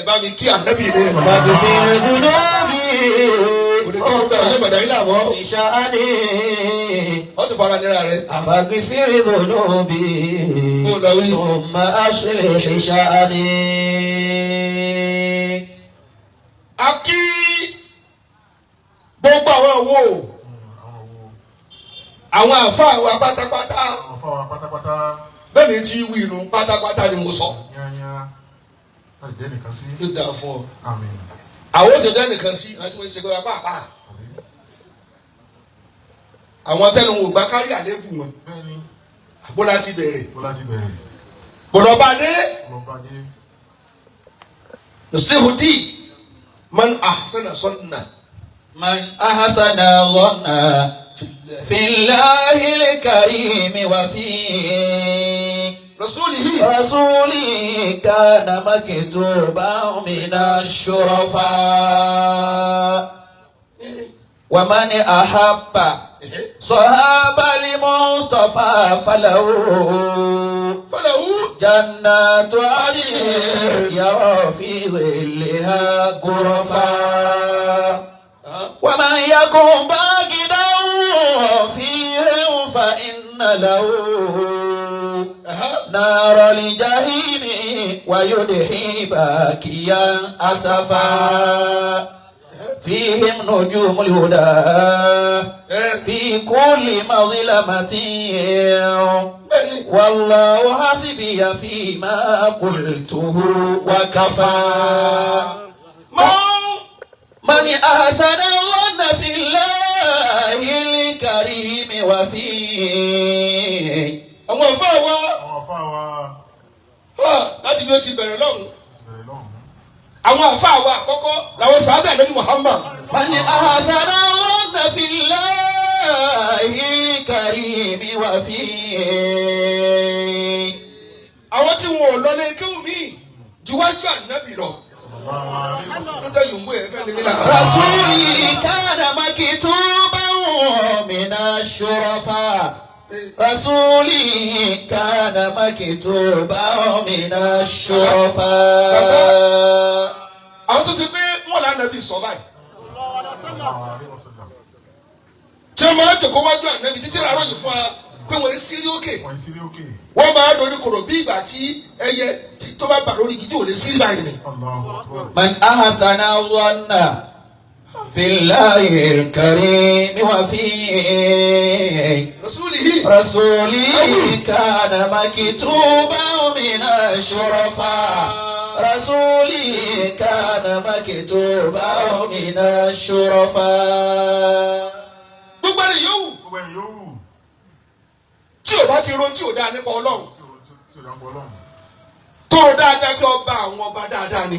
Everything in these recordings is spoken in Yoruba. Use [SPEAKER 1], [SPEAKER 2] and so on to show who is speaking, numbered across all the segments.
[SPEAKER 1] bá mi kí ànábì ní.
[SPEAKER 2] Faghfir dhunubi
[SPEAKER 1] Ìṣááni. Ó sì fara nira rẹ̀.
[SPEAKER 2] Faghfir dhunubi thumma aslih sha'ani.
[SPEAKER 1] A kí gbogbo àwọn wo àwọn àfáà wa pátápátá. Bẹ́ẹ̀ ni tí wí inú pátápátá ni mo sọ. Yóò dáa fún ọ. Àwọn oṣù dẹ́ nìkan sí àti mo ṣe gbọ́dọ̀ pàápàá. Àwọn tẹnu wò gbá kárí àlébù wọn. Bọ́lá ti bẹ̀rẹ̀. Bọ̀dọ̀ bá dé. Mùsùlùmí man ahsana sunna.
[SPEAKER 2] Man ahsana dhanna fillahi al-karim wa fi rasulihi kana maktuban min ash-shurafa wa man ahabba sahaba al-mustafa falahu jannatu adnin yara fi dhilliha ghurafa wa man yakun bagidan fihim fa inna lahu نار الجحيم ويدحي باكيا أسفا فيهم نجوم الهدى في كل مظلمة والله حسبي فيما قلته وكفى من أحسن الظن في الله الكريم وفيه
[SPEAKER 1] àwọn àfáà wa láti bí ó ti bẹ̀rẹ̀ lọ́hùn. Àwọn àfáà wa àkọ́kọ́ làwọn sàábà Ànábì Muhammad.
[SPEAKER 2] من أحسن الظن في الله الكريم وفيه.
[SPEAKER 1] Àwọn tí wọn ò lọlé kéwù mí juwájú Ànábì lọ. Lọ́jọ́ yòówù ẹ̀ fẹ́ ni mí là.
[SPEAKER 2] رسولي كان مكتوبا من الشرفاء. رسولي كان مكتوبا من الشرفاء.
[SPEAKER 1] Àwọn tó ṣe pé wọ́n lànà bí sọ báyìí. Tí wọ́n máa jòkó wájú Ànábì títí rárọ̀ yìí fún wa pé wọ́n ń sírí òkè. Wọ́n máa dorí kòrò bí ìgbà tí ẹyẹ tó bá bà lórí igi tí ò lè sírí báyìí ni.
[SPEAKER 2] من أحسن الظن في الله الكريم وفيه رسولي كان مكتوبا من الشرفاء. رسولي كان مكتوبا من الشرفاء.
[SPEAKER 1] Gbogbo ẹni yòówù tí o bá ti ron tí o dáa nípa Ọlọ́run tó o dáadáa pé ọba àwọn ọba dáadáa ni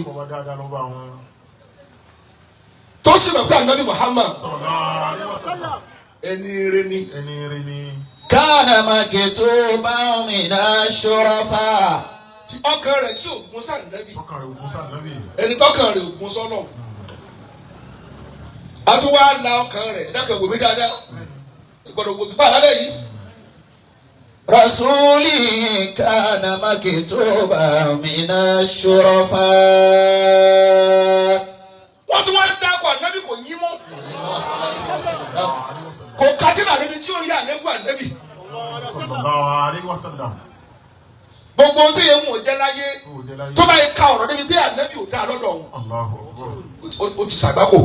[SPEAKER 1] tó sì mọ̀ pé Ànábì Muhammad ẹni ire ni.
[SPEAKER 2] كان مكتوبا من الشرفاء.
[SPEAKER 1] Ọkàn rẹ̀ tí ò gún sànàbì ẹni tọ́kàn rẹ̀ ò gún sọ́nà a tún wá la ọkàn rẹ̀ dákẹ́ wò mí dáadáa ìgbọ́dọ̀ wò mí pa àlálẹ́ yìí.
[SPEAKER 2] رسولي كان مكتوبا من الشرفاء.
[SPEAKER 1] Wọ́n tún wá dákọ̀ Ànábì kò yín mọ́ kò kátìmọ̀ níbi tí ó rí àlébù Ànábì. Gbogbo ohun tí yẹn mú o jẹ́ láyé tó bá yẹ ká ọ̀rọ̀ níbi bí Ànábì ò dáa lọ́dọ̀ òun o ti ṣàgbákò.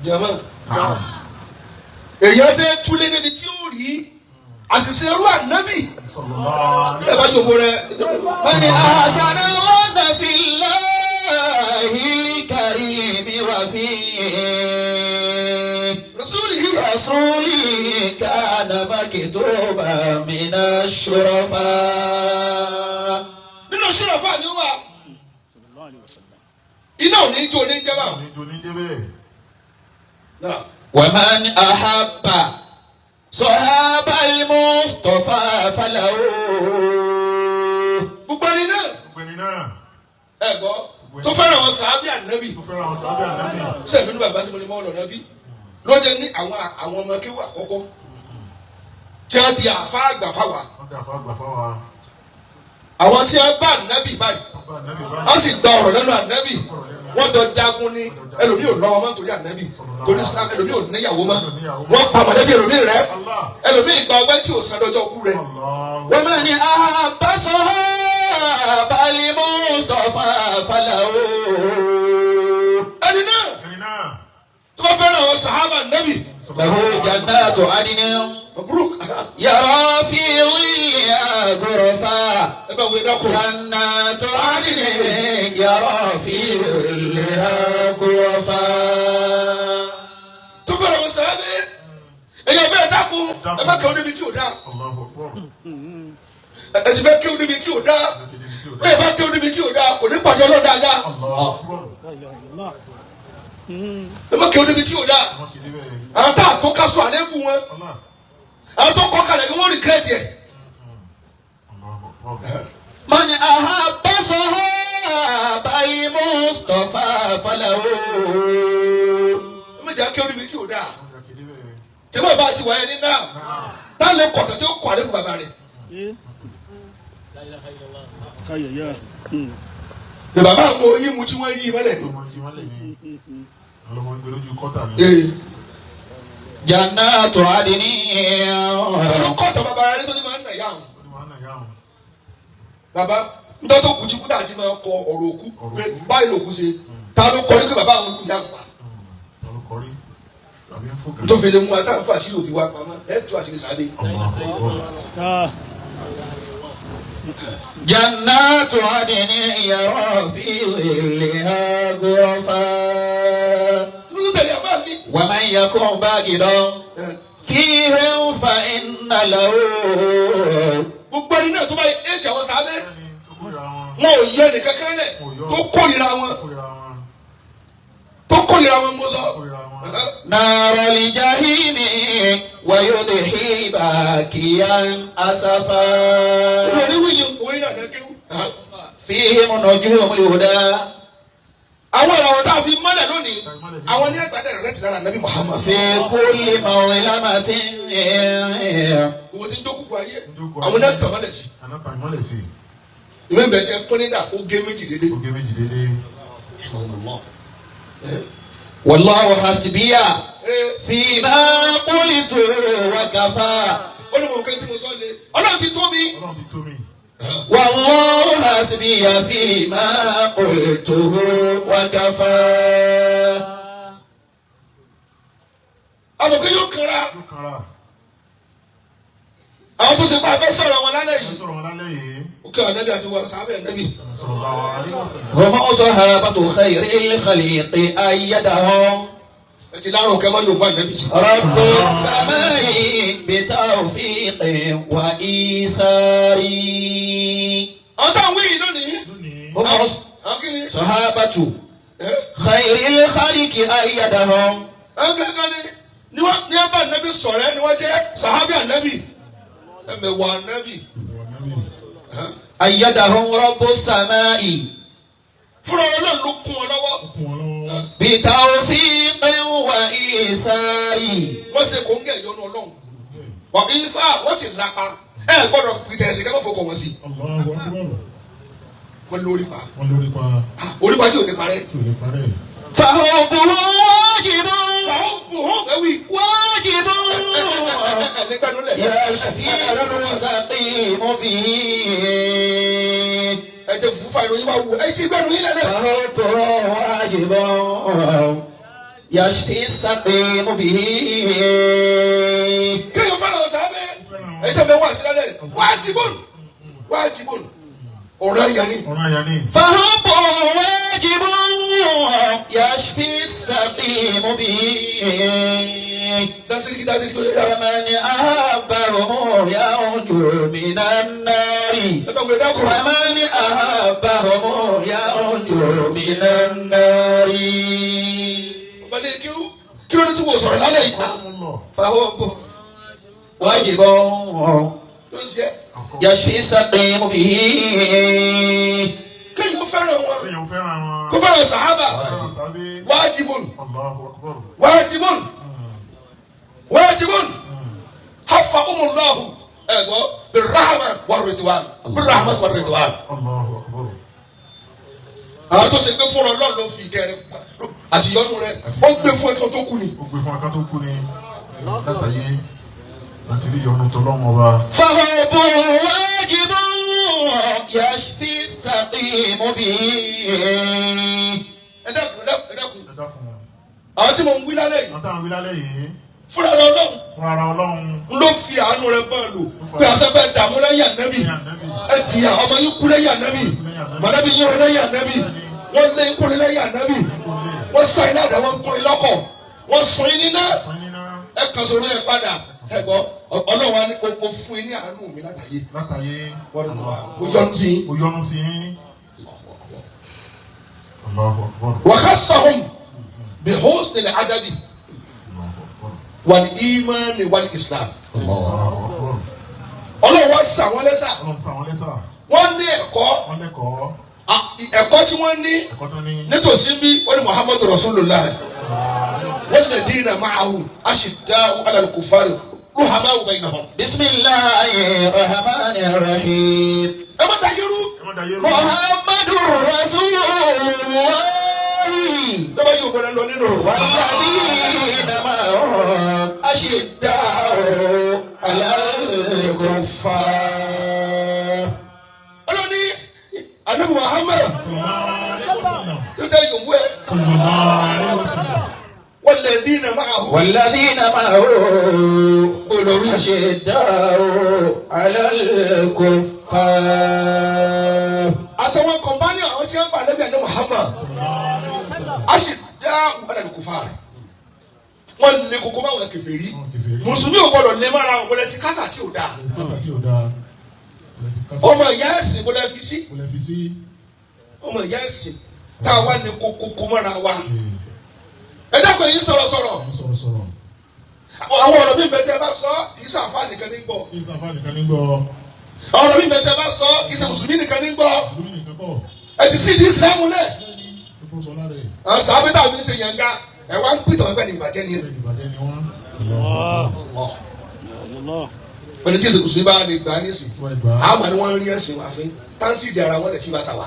[SPEAKER 1] Jàmá èèyàn ṣe túlé níbi tí ó rí àṣìṣe irú Ànábì ẹ bá yòbó rẹ.
[SPEAKER 2] من أحسن الظن في الله الكريم وفيه رسولي كان مكتوبا من الشرفاء.
[SPEAKER 1] Nínú ṣúrọ̀fà ni ó wà iná ò ní jó ní jẹ́ báwọn.
[SPEAKER 2] ومن أحب صحاب المصطفى فله.
[SPEAKER 1] Gbogbo ẹni náà ẹ gbọ́ tó fẹ́ràn wọn sàábì Ànábì sẹ́ẹ̀mí ní bàbá sí mo ní mọ́ ọ̀nà bí lọ́jọ́ ní àwọn ọmọ kéwà àkọ́kọ́ tí wọ́n di àfa àgbà fáwa àwọn tí wọ́n bá ànábì báyìí wọ́n sì gba ọ̀rọ̀ lẹ́nu ànábì wọ́n jọ jagun ní ẹlòmíì ò lọ́wọ́ mọ́ nítorí ànábì torí Islam ẹlòmíì ò níyàwó mọ́ wọ́n pa mọ̀lẹ́bí ẹlòmíì rẹ̀ ẹlòmíì gba ọgbẹ́ tí ò san lọ́jọ́ kú rẹ̀.
[SPEAKER 2] wọ́n máa ní àbáṣọ balí Mustapha falawo.
[SPEAKER 1] ẹni náà tó bá fẹ́ràn àwọn sàhábà ànábì.
[SPEAKER 2] lahu jannatu adnin yàrá fi wíyà gòròfà.
[SPEAKER 1] ẹ bá wí dákun.
[SPEAKER 2] jannatu adnin yàrá fi wíyà gòròfà.
[SPEAKER 1] tó fẹ́ràn àwọn sàhábà èyàn bẹ́ẹ̀ dákun ẹ má kẹ́wọ́n níbi tí ò dá. ẹ ti fẹ́ kẹ́wọ́n níbi tí ò dá. ẹ bá kẹ́wọ́n níbi tí ò dá kò ní pàdé ọlọ́dà dá. ẹ má kẹ́wọ́n níbi tí ò dá. àwọn tá a tó ká sọ àlébù wọn àwọn tó kọ́ kalẹ̀ kí wọ́n rìgírẹ́tì ẹ̀.
[SPEAKER 2] man ahabbaso balí Mustapha falawo.
[SPEAKER 1] ẹ má jẹ́ kẹ́wọ́n níbi tí ò dá. tẹ́lẹ̀ bá ti wáyé ní náà táà lè kọ̀tàn tí ó kọ̀ àlébù bàbá rẹ̀. bàbá àwọn oyin mu tí wọ́n yí mọ́lẹ̀ ni.
[SPEAKER 2] jannatu adnin.
[SPEAKER 1] ọ̀rọ̀ kọ́tà bàbá rẹ̀ tó ní máa ń nà yá wọn. bàbá nítorí tó kù tí kúndà ti máa kọ ọ̀rọ̀ òkú pé báyìí lòkú ṣe ta ló kọ́ ní pé bàbá àwọn olú yá pa. tó fi lè mú wa táwọn fàṣírí òbí wa pamọ́ ẹ̀ tó àṣírí sáde.
[SPEAKER 2] jannatu adnin yàrá fi wíyà gòròfà. ومن يكن باغدا فيهم فإن له.
[SPEAKER 1] gbogbo ẹni náà tó bá yẹ ẹ̀jẹ̀ wọn sábẹ́ wọn ò yẹ nìkan kan lẹ̀ tó kórìíra wọn mọ́ sọ.
[SPEAKER 2] نار الجحيم ويضحي باكيا أسفا. فيهم نجوم الهدى.
[SPEAKER 1] àwọn ìràwọ̀ tá a fi mọ́lẹ̀ lónìí àwọn ní ẹgbàá dẹ̀rẹ̀ rẹ̀tì lára nàbí Muhammad.
[SPEAKER 2] fi kulli mawlamatin.
[SPEAKER 1] owó tí ń jókòó ayé àwọn náà tàn mọ́lẹ̀ sí. ìwé ìbẹ̀ tí ẹ pín nígbà ó gé méjì dédé.
[SPEAKER 2] wallahu hasbiya fima qultu wa kafa.
[SPEAKER 1] ó ní mo kẹ́ tí mo sọ lé Ọlọ́run ti tó mi.
[SPEAKER 2] والله حسبي فيما قلته وكفى.
[SPEAKER 1] àbùkù yóò kanra àwọn tó ṣe pa abẹ́ sọ̀rọ̀ wọn lálẹ́ yìí ó kí ànábì àti wọn sábẹ́ ànábì.
[SPEAKER 2] هم صحابة خير الخليق أيدهم.
[SPEAKER 1] ẹ ti lárùn kẹ́ mọ́ yóò bá ànábì.
[SPEAKER 2] رب السماء بتوفيق وإيثار.
[SPEAKER 1] àwọn táwọn wí yìí lónìí.
[SPEAKER 2] هم صحابة خير الخليق أيدهم.
[SPEAKER 1] àwọn kankan ni wọ́n bá ànábì sọ̀rọ̀ ni wọ́n jẹ́ sàhábì ànábì ẹ̀mẹ̀wà ànábì.
[SPEAKER 2] أيدهم رب السماء.
[SPEAKER 1] fúnra wọn náà ló kún wọn lọ́wọ́.
[SPEAKER 2] بتوفيق وإيثار.
[SPEAKER 1] wọ́n ṣe kò ń gẹ̀ ìyọnu Ọlọ́run wà bí ifá wọ́n sì lápá ẹ gbọ́dọ̀ pìtẹ́ ẹ̀sìn kẹ́kọ̀ọ́ fọkàn wọn sí. wọ́n lórí pa orí pa tí ò ní parẹ́.
[SPEAKER 2] فحبه واجب. واجب. يشفي السقيم به.
[SPEAKER 1] ẹ jẹ́ fúfa ìròyìn máa wù ẹ jí gbẹ́nu yín lẹ́lẹ́.
[SPEAKER 2] فحبه واجب. يشفي السقيم به.
[SPEAKER 1] kéèyàn fẹ́ràn ọ̀sán abẹ́ ẹ jẹ́ bẹ́ẹ̀ wá sí lálẹ́ wájibun ọ̀rọ̀ yẹn ni.
[SPEAKER 2] فحبه واجب. يشفي السقيم به.
[SPEAKER 1] dasiriki tó yẹ.
[SPEAKER 2] ومن أحبه ينجو من النار. ومن أحبه ينجو من النار.
[SPEAKER 1] ọ̀bàdé kí ló ní tí mo sọ̀rọ̀ lálẹ́ yìí.
[SPEAKER 2] فحبه واجب. يشفي السقيم به.
[SPEAKER 1] kéèyàn fẹ́ràn wọn kó fẹ́ràn sàhábà wájibun hafa umullahu ẹ̀gbọ́ birahman wa ridwan birahman wa ridwan. àwọn tó ṣe pé fúnra Ọlọ́run ló fi ìkẹ́ rẹ̀ àti ìyọ́nú rẹ̀ ó gbé fún ẹ̀kan tó kú ni.
[SPEAKER 3] ó gbé fún ẹ̀kan tó kú ni látàyé láti rí ìyọ́nú tó lọ́wọ́ wa.
[SPEAKER 2] fàhùbù wájibù yashfi saqimu bi.
[SPEAKER 1] ẹ dákun. àwọn tí mo ń wí lálẹ́ yìí.
[SPEAKER 3] àwọn táwọn wí lálẹ́ yìí.
[SPEAKER 1] fúnra Ọlọ́run.
[SPEAKER 3] fúnra Ọlọ́run.
[SPEAKER 1] ló fi àánú rẹ̀ bá lò pé àṣẹfẹ́ dààmú lẹ́yìn ànábì ẹ ti à ọmọ yín kú lẹ́yìn ànábì mọ̀lẹ́bí yín rẹ̀ lẹ́yìn ànábì wọ́n lé kú lẹ́yìn ànábì wọ́n sá iná àdá wọn fún ilọ́kọ̀ wọ́n sun yín níná ẹ kàn sọ̀rọ̀ ẹ padà ẹ gbọ́ Ọlọ́run wa ni o fún yín ní àánú mi látàyè wọ́n lè tó wa o yọ́nú sí yín.
[SPEAKER 3] o yọ́nú sí yín.
[SPEAKER 1] wàhásàhùn bí hosni ní adabi wal imani wal islam. Ọlọ́run wá sà wọ́n lẹ́sà. Wọ́n ní ẹ̀kọ́. Ẹ̀kọ́ tí wọ́n ní nítòsí bí wọ́n ní Muhammadu Rasulullah. walladhina ma'ahu ashidda'u 'ala al-kuffari ruhama'u baynahum.
[SPEAKER 2] Bismillahir rahmanir rahim.
[SPEAKER 1] Ẹ má da yẹ́rú.
[SPEAKER 2] Muhammadu Rasulullah.
[SPEAKER 1] Lọ́wọ́ yóò gbọ́dọ̀ lọ nínú.
[SPEAKER 2] walladhina ma'ahu ashidda'u 'ala al-kuffar.
[SPEAKER 1] Ọlọ́ni Ànábì Muhammad. Yóò tẹ́ ìyòwú ẹ̀. والذين معه أشداء على الكفار. àtàwọn kọ̀mpánì àwọn tí wọ́n bá Ànábì àná Muhammad أشداء على الكفار. wọ́n lé koko báwọn kèfèrí mùsùlùmí ò gbọ́dọ̀ lé mára wọn wọlé ti kásá tí ò dáa. ọmọ ìyá ẹ̀sìn wọlé fi sí. ọmọ ìyá ẹ̀sìn tá a wá ní kókó mọ́ra wa. ẹ dákun yìí sọ̀rọ̀. àwọn ọ̀rọ̀ mi bẹ̀tẹ̀ bá sọ kì í sàfà nìkan ní gbọ́. ọ̀rọ̀ mi bẹ̀tẹ̀ bá sọ kì í ṣe mùsùlùmí nìkan ní gbọ́. ẹ ti sí di ìsìlámù lẹ̀. àwọn sàbẹ̀ tàbí ń ṣe yànga ẹ wá ń pìtàn ẹgbẹ́ ní ìbàjẹ́ ni. wọ́n ní tí ìsìn mùsùlùmí bá lè gbà ní ìsìn àwọn àni wọ́n rí ẹ̀sìn wà fún táǹsì di ara wọn lẹ̀ tí bá sà wà.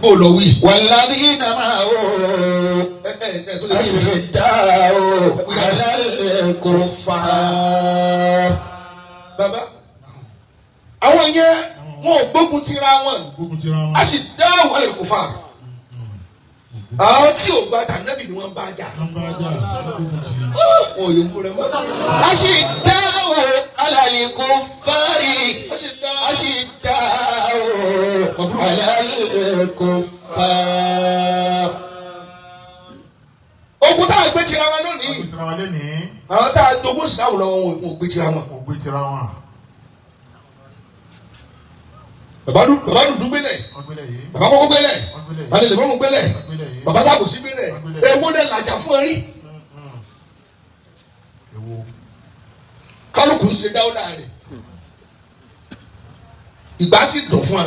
[SPEAKER 1] bó lọ wí.
[SPEAKER 2] walladhina ma'ahu ashidda'u 'ala al-kuffar.
[SPEAKER 1] bàbá àwọn yẹn wọn ò gbógun tira wọn ashidda'u 'ala al-kuffar. àwọn tí ò gba tànàbì ni wọ́n bá jà. wọn ò yòókù rẹ mọ́.
[SPEAKER 2] ashidda'u 'ala al-kuffari. ashidda'u 'ala al-kuffar.
[SPEAKER 1] ogun tá a gbé tira wọn lónìí. àwọn tá a dogun síláwù lọ́wọ́ wọn ò gbé tira wọn. baba dùdú gbélé baba kókó gbélé balẹ̀ lè mọ́mú gbélé baba sábòsí gbélé ewu lè làjà fún ẹrí. kálukú ń ṣe dáwọ́dà rẹ̀ ìgbà sì dùn fún wa.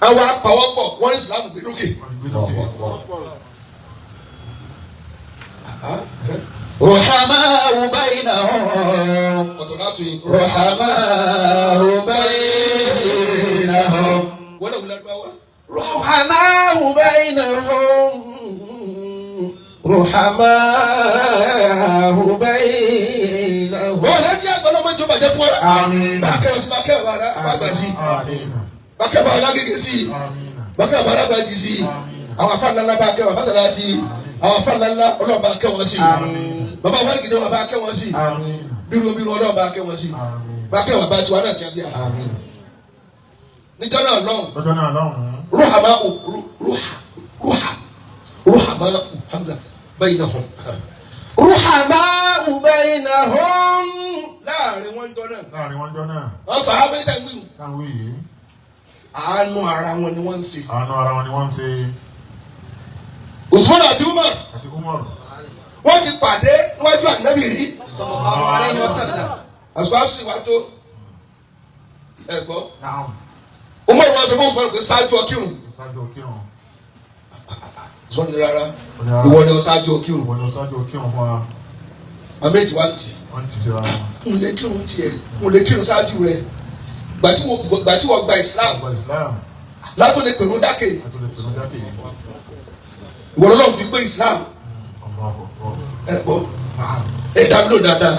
[SPEAKER 1] àwọn apàwọ́pọ̀ wọ́n ní Ìsìlámù gbé lókè.
[SPEAKER 2] ruhama'u baynahum.
[SPEAKER 1] ọ̀tọ̀ láti yìí.
[SPEAKER 2] ruhama'u baynahum.
[SPEAKER 1] wọ́n náà wúlò àdúrà wa.
[SPEAKER 2] ruhama'u baynahum. ruhama'u baynahum.
[SPEAKER 1] wọ́n lè jẹ́ àgbọ̀lọ́mọ ìjọba jẹ́ fún wa.
[SPEAKER 2] àmín.
[SPEAKER 1] bákẹ́ sí bákẹ́ bá àgbà sí. bákẹ́ bá alágége sí. bákẹ́ bá alágbàjì sí. àwọn afáàlálá bákẹ́ bá masalati. àwọn afáàlálá ọlọ́run bá kẹ́ wọn sí. bàbá wọn kìdí wọn bá kẹ́ wọn sí. bírú ọlọ́run bá kẹ́ wọn sí. bákẹ́ wọn bá tiwa náà ti àbíyá. níjọ́ náà lọ́hùn. ruhama'u hamza baynahum.
[SPEAKER 2] ruhama'u baynahum.
[SPEAKER 1] láàrin wọn jọ náà. wọ́n sọ abẹ́rẹ́ tá a gbé
[SPEAKER 3] yìí.
[SPEAKER 1] àánú ara wọn ni wọ́n ń ṣe. Usman àti Umar. wọ́n ti pàdé níwájú ànábì rí. sallallahu alaihi wasallam. àsùkò àsùnì wà tó ẹ̀gbọ́. Umar wọn sọ fún Usman pé ṣáájú ọkírun. sọ́ni rárá ìwọ ni ọ̀sájú òkìrùn
[SPEAKER 3] ìwọ ni ọ̀sájú òkìrùn fún wa.
[SPEAKER 1] àméjì wá tì.
[SPEAKER 3] wọ́n ti ṣe ra wọn.
[SPEAKER 1] n lè kírun tiẹ̀ n lè kírun ṣáájú rẹ̀ gbà tí wọ́n gba Islam látò lè pèrún dákè ìwọ lọ́wọ́ fi pé Islam ẹ gbọ́ ẹ dábìlò dáadáa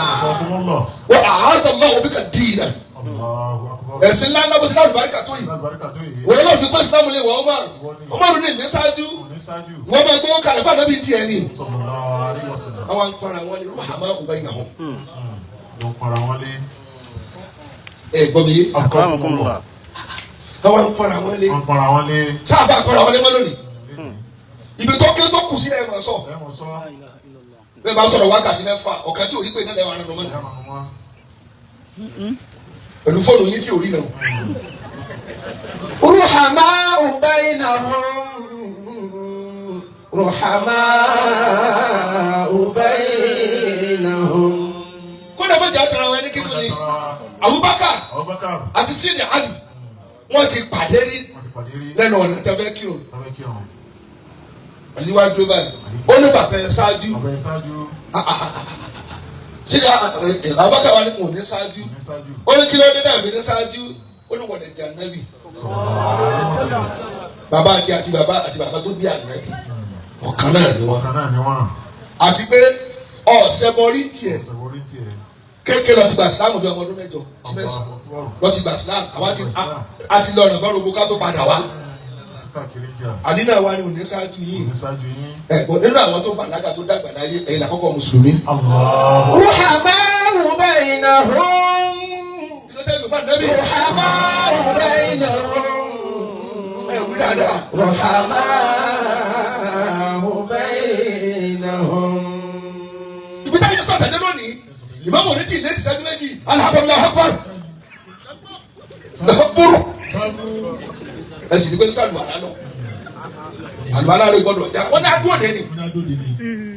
[SPEAKER 1] wọ́n àhásà lọ́wọ́ òbí kan dì í náà ẹ̀sìn ńlá ńlá bó ṣe láti baríkà tó yìí wọ́n lọ́wọ́ fi pé Islam lè wọ Umaru ní ní ṣáájú wọ́n máa gbọ́ kalẹ̀ fún àdébí tiẹ̀ ni àwọn akpara wọn ni ruhama ubayi na hàn. ẹ gbọ́ mi yé. àwọn akpara wọn lé. sáfà akpara wọn lé mọ́ lónìí. ibi tó kéré tó kù sí ẹ̀ mọ̀ sọ. bẹ́ẹ̀ bá sọ̀rọ̀ wákàtí mẹ́fà ọ̀kan tí òrí pé náà lẹ́wọ̀n àná mọ́. pẹ̀lú fóònù yín tí òrí náà.
[SPEAKER 2] ruhama ubayi na hàn. ruhama bainahum.
[SPEAKER 1] kódà méjì àtàrà wọn ẹni kíkún ni Abubakar àti Sidi Ali wọ́n ti pàdé rí lẹ́nu ọ̀nà tẹ́fẹ́ kí o àníwájú báyìí ó ní bàbá ẹ ṣáájú Sidi Abubakar wà ní kò ní ṣáájú ó ní kí ló dé dàbí ní ṣáájú ó ní wọ̀dẹ̀ jẹ́ ànábì bàbá àti bàbá tó bí ànábì ọ̀kan náà ni wọ́n àti pé ọ̀sẹ̀bọ̀rí tiẹ̀ kéèké lọ ti gba Islam bí ọmọ ọdún mẹ́jọ sí mẹ́sàn lọ ti gba Islam àwa ti lọ ọ̀nà bọ́ọ̀rù ká tó padà wá àdínà wa ni òní ṣáájú yìí ẹ̀gbọ́n nínú àwọn tó bàlágà tó dàgbà láyé ẹ̀yin àkọ́kọ́ mùsùlùmí.
[SPEAKER 2] ruhamahu bainahum. ruhamahu bainahum.
[SPEAKER 1] ẹ̀ wí dáadáa.
[SPEAKER 2] ruhamahu bainahum.
[SPEAKER 1] ibi táyé sọ̀tẹ̀ dé lónìí ìmáàmù ní tí ilé ti sẹ́jú méjì alhamdulilayi akbar lọ́bùrù ẹ sì ní pé sàlùwàlá lọ àlùwàlá rẹ gbọ́dọ̀ já wọn ní adúrò dé ni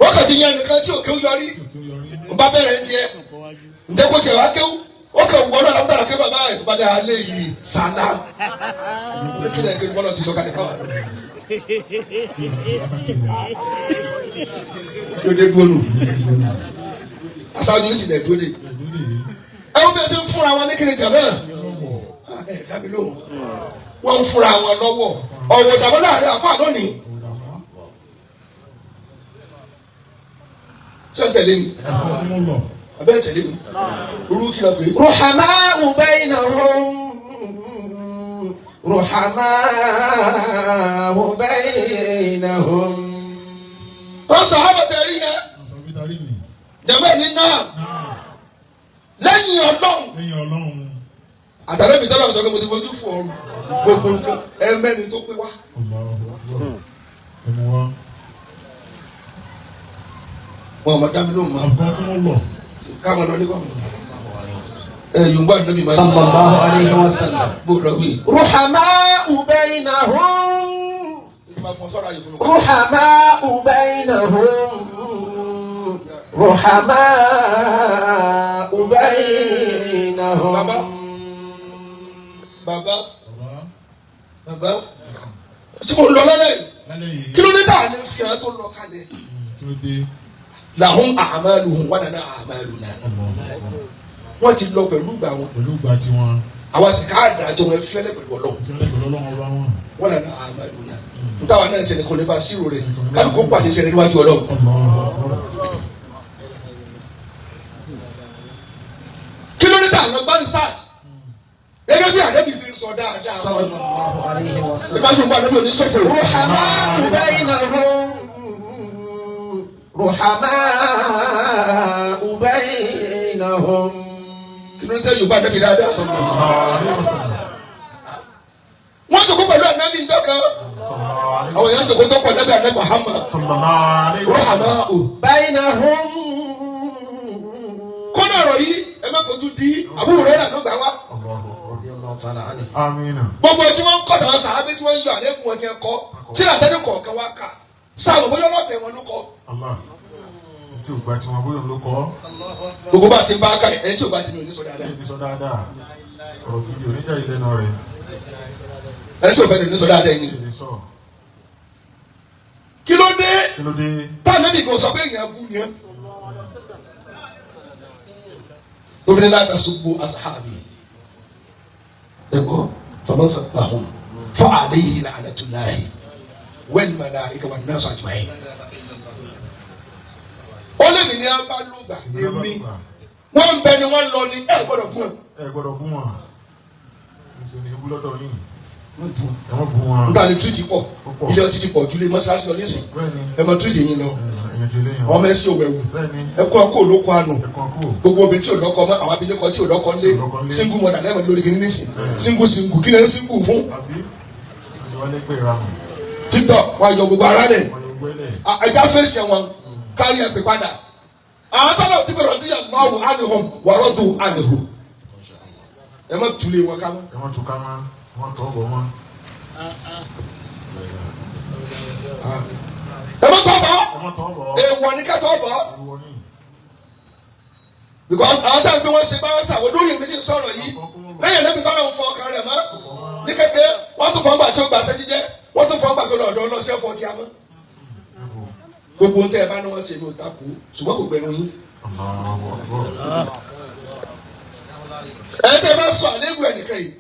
[SPEAKER 1] wọn kàn ti yan nìkan tí òkè yọrí n bá bẹ̀rẹ̀ tiẹ̀ ǹjẹ́ kó tiẹ̀ wá kéwú ó kàn wọ́n náà lábúdàrà kí bàbá ẹ̀ bá dé alẹ́ yìí sàlám ní kí lẹ́yìn kí wọ́n lọ ti sọ kàdé fáwọn yóò dé dúró nù aṣáájú sì lè dúró de ẹ wọ́n bẹ́ẹ̀ ṣe ń fúnra wọn ní kíni tẹ̀ bẹ́ẹ̀ ẹ dábì lóhùn wọ́n ń fúnra wọn lọ́wọ́ ọ̀wọ̀ dàbọ̀ láàrin àfáà lónìí ṣé ń tẹ̀lé mi abẹ́ ń tẹ̀lé mi orú kí lọ pé.
[SPEAKER 2] ruhamau bainahum ruhamau bainahum.
[SPEAKER 1] wọ́n sọ hábà tẹ̀ rí yẹn jẹ́bẹ́ ní náà lẹ́yìn ọlọ́run àtàlẹ́ mi tọ́lá mi sọ pé mo ti fojú fún ọrùn gbogbo nǹkan ẹ̀mẹ́ni tó pé wá. wọn ọmọ dábìlì ló máa káwọn lọ nígbà wọn. yorùbá nàbí máa ń
[SPEAKER 2] sallallahu alayhi wa sallam.
[SPEAKER 1] bó lọ wí.
[SPEAKER 2] ruhamau bainahum. ruhamau bainahum. ruhamau bainahum.
[SPEAKER 1] Baba tí mo lọ lálẹ́ yìí kí ló dé dáa ní fi hàn tó lọ kalẹ̀ làhùn àmàlùhùn wà nánà àmàlùnà wọ́n ti lọ pẹ̀lú gbà wọn àwa sì ká àdájọ́ wọn fẹ́lẹ́ pẹ̀lú ọlọ́run wọ́n nánà àmàlùnà ntàwọn náà ṣẹlẹ̀ kò lè bá sírò rẹ̀ kálukó pàdé ṣẹlẹ̀ níwájú ọlọ́run. kí ló dé dáa lọ gbá research gẹ́gẹ́ bí àdébí ṣe ń sọ dáadáa wọn. ìbáṣepọ̀ bá àdébí òní sọ̀fọ̀.
[SPEAKER 2] ruhamau bainahum. ruhamau bainahum.
[SPEAKER 1] kí ló ń tẹ́ yorùbá àdébí dáadáa. wọ́n jòkó pẹ̀lú ànábì ńjọ́ kan. àwọn èèyàn jòkó tó pẹ̀lú ànábì Muhammad. ruhamau
[SPEAKER 2] bainahum.
[SPEAKER 1] kódà ọ̀rọ̀ yìí ẹ má fojú di àbúrò rẹ̀ ló gbà wá. gbogbo tí wọ́n ń kọ́ tàwọn sàábé tí wọ́n ń yọ àlékún wọn ti ń kọ́ tí làtẹ́ni kọ̀ọ̀kan wá kà sáàbù bóyá ọlọ́tẹ̀ wọn ló kọ́. gbogbo bá ti ń bá ká ẹni tí ò bá ti ní òní sọ dáadáa. ẹni tí ò fẹ́ ní òní sọ dáadáa yìí. kí ló tá ànábì kò sọ pé èèyàn bú ni ẹ tó fi ní láti asubú asahabi ẹ̀kọ́ faman sabbahum fa alayhi la'natullahi wal malaika wan nas ajma'in. ó lè ní a bá lùgbà èmi wọ́n ń bẹ ni wọ́n lọ ní ẹ gbọ́dọ̀ bú wọn.
[SPEAKER 3] ẹ gbọ́dọ̀ bú wọn ṣe ní ibú lọ́dọ̀ yìí.
[SPEAKER 1] wọ́n bú wọn. n ta ni tiriti pọ̀ ilé ọtí ti pọ̀ ju ilé mọ́ṣáláṣí lọ nísìn ẹ mọ tiriti yín lọ ọmọ ẹ sí òwẹ̀wù ẹ kọ́ ọkọ olóko àánú gbogbo obìnrin tí ò lọ́kọ mọ́ àwọn abilékọ tí ò lọ́kọ lé single mother lẹ́mọ̀ lórí kìíní nísìn single kí ni ẹ single fún. títọ̀ wọn àjọ gbogbo ara lẹ̀ ẹja fèsì wọn kárí ẹ pè padà àwọn tọ́lọ̀ tí bẹ̀rẹ̀ ọdún yà lọ́wọ́ ànihàn wàrọ̀ tó ànihò ẹ má tulè wọn ká mọ́.
[SPEAKER 3] ẹ má tu ká mọ́ wọn tọ́ bọ̀ mọ́.
[SPEAKER 1] ẹ má tọ́ bọ̀ èèwọ̀ ni ká tọ́ bọ̀ because àwọn táwọn gbé wọn ṣe bá wọn ṣàwọn lórí èmi tí ń sọ̀rọ̀ yìí lẹ́yìn lẹ́bi tọ́lọ̀ ń fọ ọkàn rẹ̀ mọ́ ní kékeré wọ́n tún fọ́n gbà tí ó gbà ṣẹ́ jíjẹ́ wọ́n tún fọ́n gbà tó lọ́dọ̀ ọlọ́ṣẹ́ fọ́ ti amọ́ gbogbo ohun tẹ́ ẹ bá ní wọ́n ṣe ní òtakò ṣùgbọ́n kò gbẹ̀rù yín. ẹ tẹ́ ẹ bá sọ àlébù ẹnìkan yìí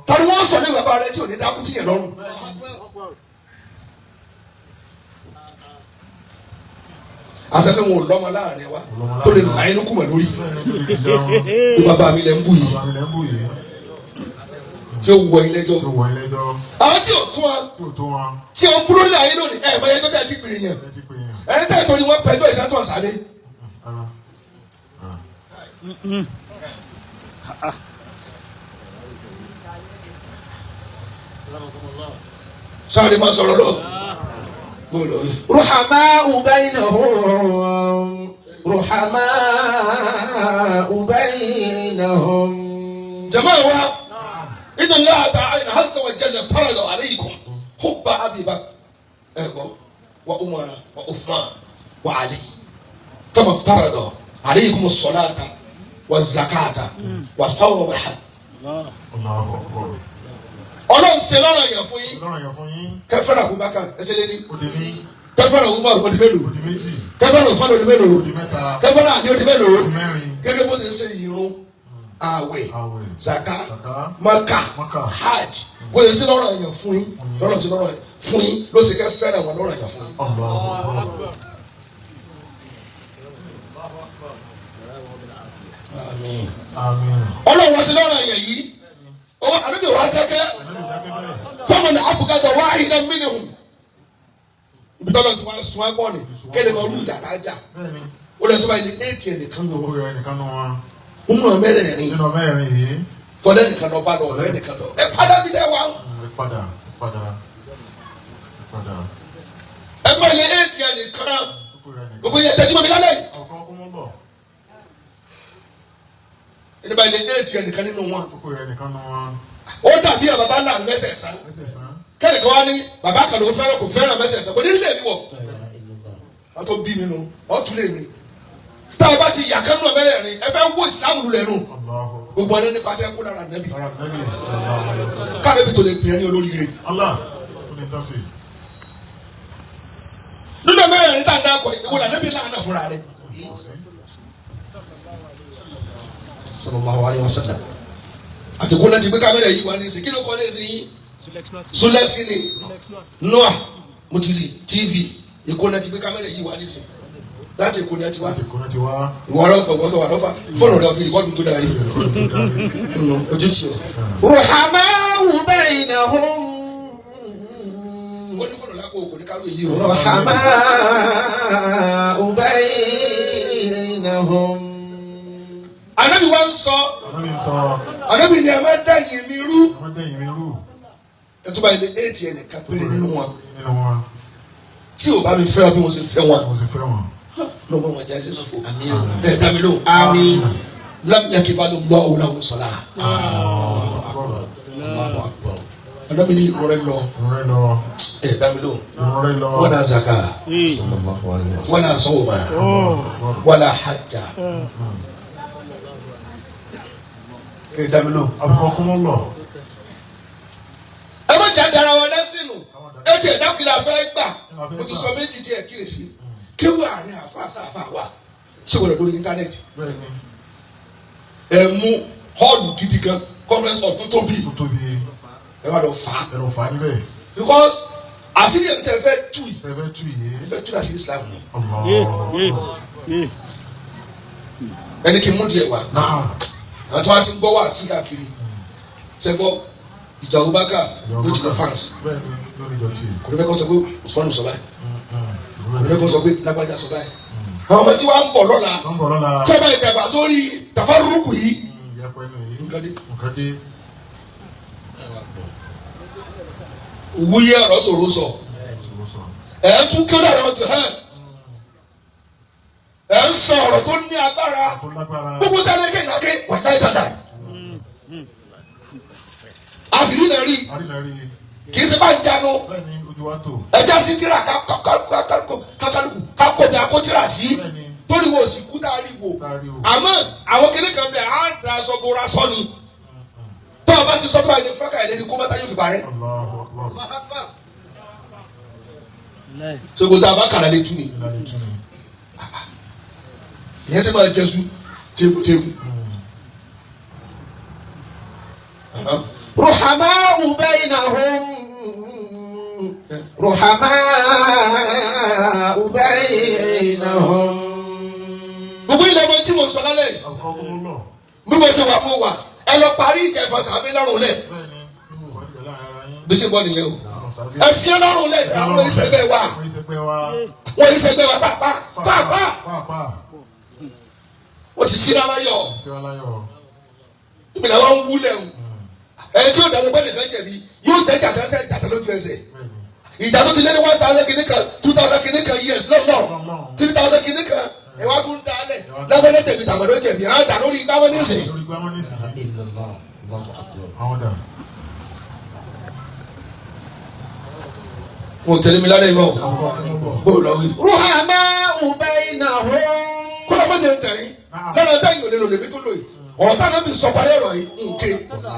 [SPEAKER 1] tani wọ́n sọ ní bàbá rẹ tí ò ní dákú tí yẹn lọ́rùn. àṣẹfẹ́ wọn ò lọ́mọ láàrin wa tó lè là inú kùmọ̀ lórí bí bàbá mi lẹ́ ń bù yìí tí ó wọ ilé ẹjọ́ àwọn tí ò tún wa tí ó ń búrò ní ayé lónìí ẹ̀ mọ̀yẹ́ tó tẹ̀ ti pè é yẹn ẹni tẹ̀ tó ni wọ́n pẹ̀jọ́ ìṣàtún ọ̀sálẹ̀. sáré máa sọ̀rọ̀ lọ.
[SPEAKER 2] رحماء بينهم
[SPEAKER 1] جماعة إن الله تعالى عز وجل فرض عليكم حب أبي بكر وعمر وعثمان وعلي كما افترض عليكم الصلاة والزكاة والصوم والحج. Ọlọ́run ṣe lọ́rọ̀ yẹn fún yín kẹfẹ́rẹ́ Abubakar ẹsẹ̀ lé ní kẹfẹ́rẹ́ Umar odi mélòó kẹfẹ́rẹ́ Usman odi mélòó kẹfẹ́rẹ́ Ali odi mélòó gẹ́gẹ́ bó ṣe ṣe ìrun àwẹ̀ zaka maka hajj bó ṣe ṣe lọ́rọ̀ yẹn fún yín lọ́rọ̀ ṣe lọ́rọ̀ yẹn fún yín ló ṣe kẹfẹ́rẹ́ wọn lọ́rọ̀ yẹn fún yín. Ọlọ́run wọ́n ṣe lọ́rọ̀ yẹn yìí ọwọ́ àdúgbò wa dákẹ́ fọmọlẹ abùkátà wáhìdá mínìhùn ibi tọ́lọ̀ tí wọ́n sun agbọ́n ni kéde ma olú ìjà kájà ó lè tó báyìí ní éètì ẹnìkan lọ nínú mẹ́rẹ̀ẹ̀rin tọ́lẹ̀ nìkan lọ bá lọ ọ̀rẹ́ nìkan lọ ẹ padà bí tẹ́ wá. ẹ tó báyìí ní éètì ẹnìkan gbogbo yẹn tẹ́jú mọ́ mi lálẹ́ yìí. ẹni báyìí lè éètì ẹnìkan nínú wọn. ó dàbí ẹ bàbá ńlá mẹsẹ̀sán kẹ́nìkan wá ní bàbá kan ló fẹ́ràn kò fẹ́ràn mẹsẹ̀sán kò ní nílé mi wọ̀ wọ́n tó bí mi nù ọ̀tún lè mi. tá a bá ti yà kánú ọ̀mẹ́rẹ̀ẹ̀rin ẹ fẹ́ wó ìsìlámù lulẹ̀ nù gbogbo ẹni nípa tẹ́ kó lára nẹ́bí káàdé bí tó lè pè é ní olóríire. nínú ọ̀mẹ́rẹ̀ẹ̀rin tá a dákọ̀ ìwọ là nẹ́bí láàánà fúnra rẹ̀. sallallahu alayhi wa sallam. àti kó láti gbé kámẹ́rà yìí wá ní ìsìn kí ló kọ́ ní ìsìn yìí Zulexi ni Noah mutili TV èkó láti gbé kámẹ́rà yìí wá ní ìsìn láti èkó ní ẹtí wá ìwọ ọlọ́fà ìwọ́tọ̀ wà lọ́fà fóònù rẹ̀ ọ̀fìn ìkọ́dún tó darí ojú tì ọ́.
[SPEAKER 2] رحماء بينهم
[SPEAKER 1] ó ní fóònù lápò kò ní kárò èyí o.
[SPEAKER 2] رحماء بينهم.
[SPEAKER 1] Ànábì wa ń sọ Ànábì ni ẹ máa dẹ̀yìn mi rú ẹ tó bá yẹ éètì ẹnìkan péré nínú wọn tí ò bá mi fẹ́ ọ bí mo ṣe fẹ́ wọn ló mọ wọn jẹ́ ẹsẹ̀ sọ́fọ̀ ẹ dá mi lóhùn àmín lámìyàkí bá ló ń lọ òun làwọn sọ̀lá Ànábì ni ìrọ̀rẹ́ lọ ẹ dá mi lóhùn wọ́n dà zaka wọ́n dà sọ́wọ́mà wọ́n dà hajjá. Ẹ má jà dára wọn lẹ́sìn nù ẹ tiẹ̀ dákìlá fẹ́ gbà mo ti sọ méjì tiẹ̀ kíyèsí kéwù àárín àfa sáfà wà ṣé wọ́n lọ lórí íńtánẹ́ẹ̀tì ẹ mú họ́ọ̀lù gidi gan conference hall tó tóbi ẹ wá lọ fà á
[SPEAKER 3] níbẹ̀
[SPEAKER 1] because àṣírí ẹ̀ ń tẹ́ fẹ́ tú yìí fẹ́ tú àṣírí Islam ni ẹni kí n mú díẹ̀ wá àwọn tí wọ́n ti ń gbọ́ wá sí káàkiri ṣẹ́gbọ́ ìjà Abubakar ló ti lọ fans kò ní fẹ́ kọ́ sọ pé Usman sọ báyìí kò ní fẹ́ kọ́ sọ pé lágbájá sọ báyìí àwọn ọmọ tí wọ́n ń bọ̀ lọ́la tí wọ́n bá ìdàgbà sórí tàfárúkù yìí nǹkan dé wúyẹ́ ọ̀rọ̀ sọ̀rọ̀ sọ ẹ̀ ń tún kí ó dàrọ̀ ọ̀dọ̀ ẹ̀ ń sọ ọ̀rọ̀ tó ní agbára gbogbo tí a lè kéèyàn ké wà láì dáadáa a sì rí nàrí kì í ṣe bá ń jánu ẹja sí tíra kákàlùkù kákòmí akótíra sí torí wo sì kú tá a rí wo àmọ́ àwọn kéde kan bẹ á da aṣọ bora sọ ni tó o bá ti sọ báyìí ní fákà ẹ̀ lẹ́ni kó bá tá yóò fi bàrẹ́ so gbogbo àbá kàrà lè tún ni ìyẹn sì máa jẹsù tẹ́wù.
[SPEAKER 2] ruhamau bainahum
[SPEAKER 1] gbogbo ilẹ̀ ọmọ tí mo sọ lálẹ́ bí mo ṣe wà mo wà ẹ lọ parí ìkẹfà sàbí lọ́rùn lẹ̀ bí ṣe gbọ́ nìyẹn o ẹ fi ẹ lọ́rùn lẹ̀ àwọn ìṣẹ̀gbẹ́ wa wọ́n ìṣẹ̀gbẹ́ wa pàápàá wọ́n ti síra láyọ̀ ìmìlẹ̀ wọn ń wúlẹ̀ o ẹ̀ tí ó dáná pẹ́ nìkan jẹ̀bi yóò jẹ́ jàtà lójú ẹsẹ̀ ìjà tó ti lé ní 1,000 kìnnìkan 2,000 kìnnìkan years lọ́nà 3,000 kìnnìkan ẹ̀ wá tún dálẹ̀ lábẹ́lẹ́ tẹ̀mí tàbí jẹ̀bi á dà lórí gbámọ́ nísìn. mo tẹ̀lé mi lálẹ́ ìmọ̀ bó lọ wí.
[SPEAKER 2] ruhamau bainahum.
[SPEAKER 1] kó lọ mọ̀jẹ̀ ń tẹ̀yìn lọ́nà tẹ̀yìn ò lè lò lèmi tó lò yìí ọ̀tá náà bí sọ̀parí ọ̀rọ̀ yìí nké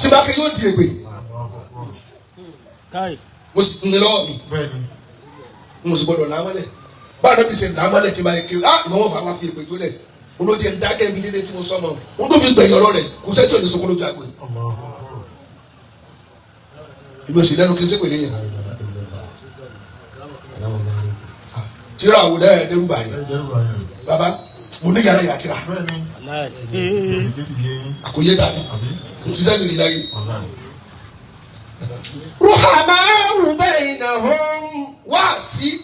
[SPEAKER 1] tí bá ké yóò di ègbè mo sì ní lọ́wọ́ mi mo sì gbọ́dọ̀ làmọ́lẹ̀ báyìí náà bí sẹ́ làmọ́lẹ̀ tí bá yẹ ké ìmọ̀ wọn fà wá fi ègbè tó lẹ̀ mo ló ti ń dákẹ́ mi nílé tí mo sọ mọ́ mo tó fi gbẹ̀yìn ọ̀rọ̀ rẹ̀ kò sẹ́tì ò ní sọ́kọ́ lójú àgbẹ̀ ìbí òsì lẹ́nu kí n sépè léyìn tíra àwòdà ẹ̀ dẹ́rù báyìí bàbá mo ní yàrá yàtìrà àkóyé ta ni n ti sẹ́ni rí láyé.
[SPEAKER 2] ruhamau bainahum.
[SPEAKER 1] wáàsí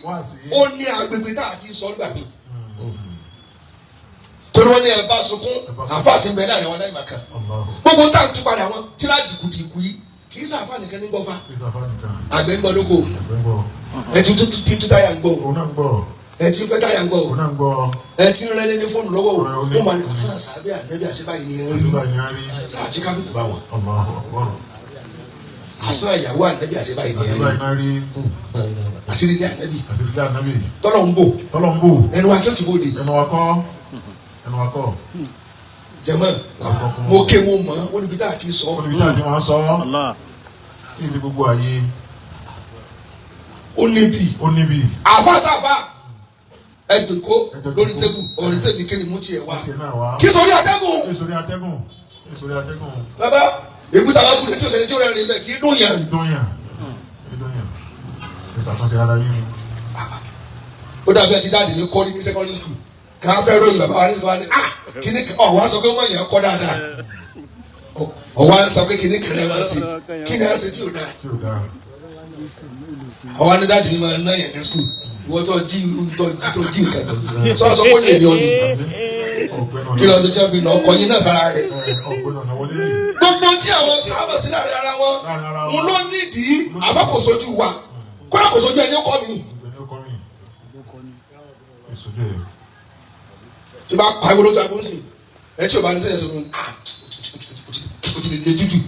[SPEAKER 1] ó ní agbègbè tá a ti sọ nígbà mi torí wọn ní ẹ bá sunkún àfa àti bẹ́ẹ̀ láàrin wọn láì máa kàn gbogbo tá a tún padà wọn tíra dìkudìku yìí kì í sàfà nìkan ní gbọ́fà àgbẹ̀ ń gbọ́ lóko ẹ ti tún táyà ń gbọ́ ẹ ti fẹ́ táyà ń gbọ́ ẹ ti rẹ́ ní fóònù lọ́wọ́ o wọ́n máa ní àṣà àbẹ́ ànẹ́bí àṣebáyé ni ẹ rí àti kábíkù bá wọn àṣà ìyàwó ànẹ́bí àṣebáyé ni ẹ rí àṣírí ilé ànẹ́bí tọ́lọ̀ ń bò ẹnu wa kí ó ti bò dé jẹ́mọ́ mo ké wo mọ́ ó níbi tá a ti sọ
[SPEAKER 3] kí n ṣe gbogbo ayé
[SPEAKER 1] ó níbi àfàṣàfà ẹ̀dùnkó lórí tẹ́gù orí tẹ́gù kí ni mú tiẹ̀ wá kí sórí atẹ́gùn bàbá èkúta wa kúrò tí o sẹ́ni tí o rẹ̀ rìn bẹ́ẹ̀ kì í dùn yàn. ó dàbí ẹtí dáàdì ní kọ́ni ní secondary school kí wọ́n fẹ́ ròyìn bàbá wa ní ìlú kí ni ọ̀wá sọ pé wọ́n yàn kọ́ dáadáa ọ̀wá sọ pé kí ni kìnìún máa ń ṣe kí ni à ń ṣe tí o dáa ọ̀wá ní dáàdì ní máa ń ná yẹn ní school wọ́n tó jí nǹkan sọ sọ pé lè ní ọ ní kí lọ sí tí wọ́n fi lọ ọkọ̀ yín náà sára rẹ̀ gbogbo tí àwọn sábà sí láàrin ara wọn mo ló nídìí àmọ́ kò sojú wa kódà kò sojú ẹni ó kọ́ mi tí bá pa ìwé lójú agbóhùnsìn ẹ tí o bá ní tẹ́lẹ̀ sọ́dún o ti lè lè jújù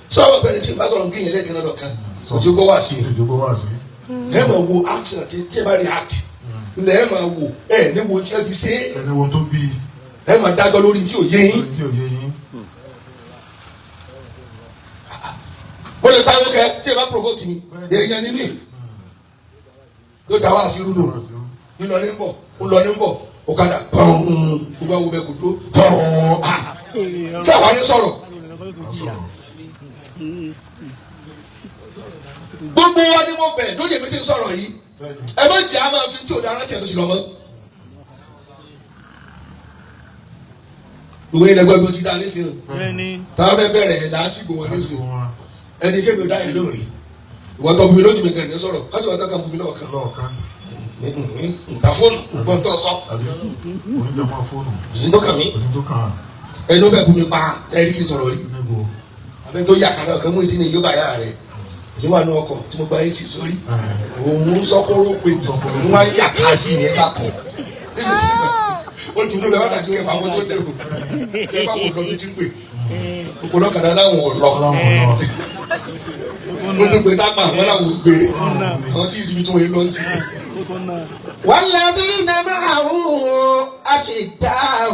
[SPEAKER 1] sọ àwọn ọ̀gbẹ́ni tí n bá sọ̀rọ̀ nǹkan yẹn lẹ́ẹ̀kan lọ́dọ̀ kan o ti gbọ́ wá sí i ẹ máa wo action àti tí ẹ bá react ilẹ̀ ẹ máa wo ẹ ní wo tí ẹ fi ṣe é ẹ máa dájọ́ lórí tí ò yé yín. mo lè táwọn kẹ tí ẹ bá provoke mi èèyàn ní mí yóò dá wá sí irú nù ńlọ ní bọ̀ ńlọ ní bọ̀ ọ̀kadà pọ́n gbogbo àwọn ọbẹ̀ kò tó pọ́n tí àwọn ní sọ̀rọ̀ gbogbo wa ni mo bẹ̀ lórí èmi tí ń sọ̀rọ̀ yìí ẹ má jẹ́ a máa fi tí ò dára tiẹ̀ tó ṣe lọ́mọ. gbogbo yìí lẹ́gbẹ́ bí o ti dá nísìnyí táwọn bẹ bẹ̀rẹ̀ lásìkò wọn nísìnyí ẹni kébì ó dá yìí lórí ìwọ́n tó bí lójú mi gan ní sọ̀rọ̀ kájú wọn tó kàn bí lọ́wọ́ kan nta fóònù gbọ́n tó sọ òsì tó kàn mí ẹni ó fẹ́ bu mi pa ẹ̀rí kì í sọ̀rọ̀ rí abẹ́ tó yà kàrà ọ̀kan mú ìdí ni yóò bá yà rẹ̀ èmi wà ní ọkọ̀ tí mo gba etí sórí òun sọ́kóró pé òun wá yà ká sí ní ẹ̀ka kan ó ti dúró bẹ́ẹ̀ wá dàtí kẹfà àwọn tó dẹrù tí wọ́n kò lọ bí ti ń pè òpó lọ́kàdá láwọn ò lọ ó ti pè tápà àwọn làwọn ò gbé àwọn tí ìsinmi tí wọ́n yé lọ ti.
[SPEAKER 2] والذين معه أشداء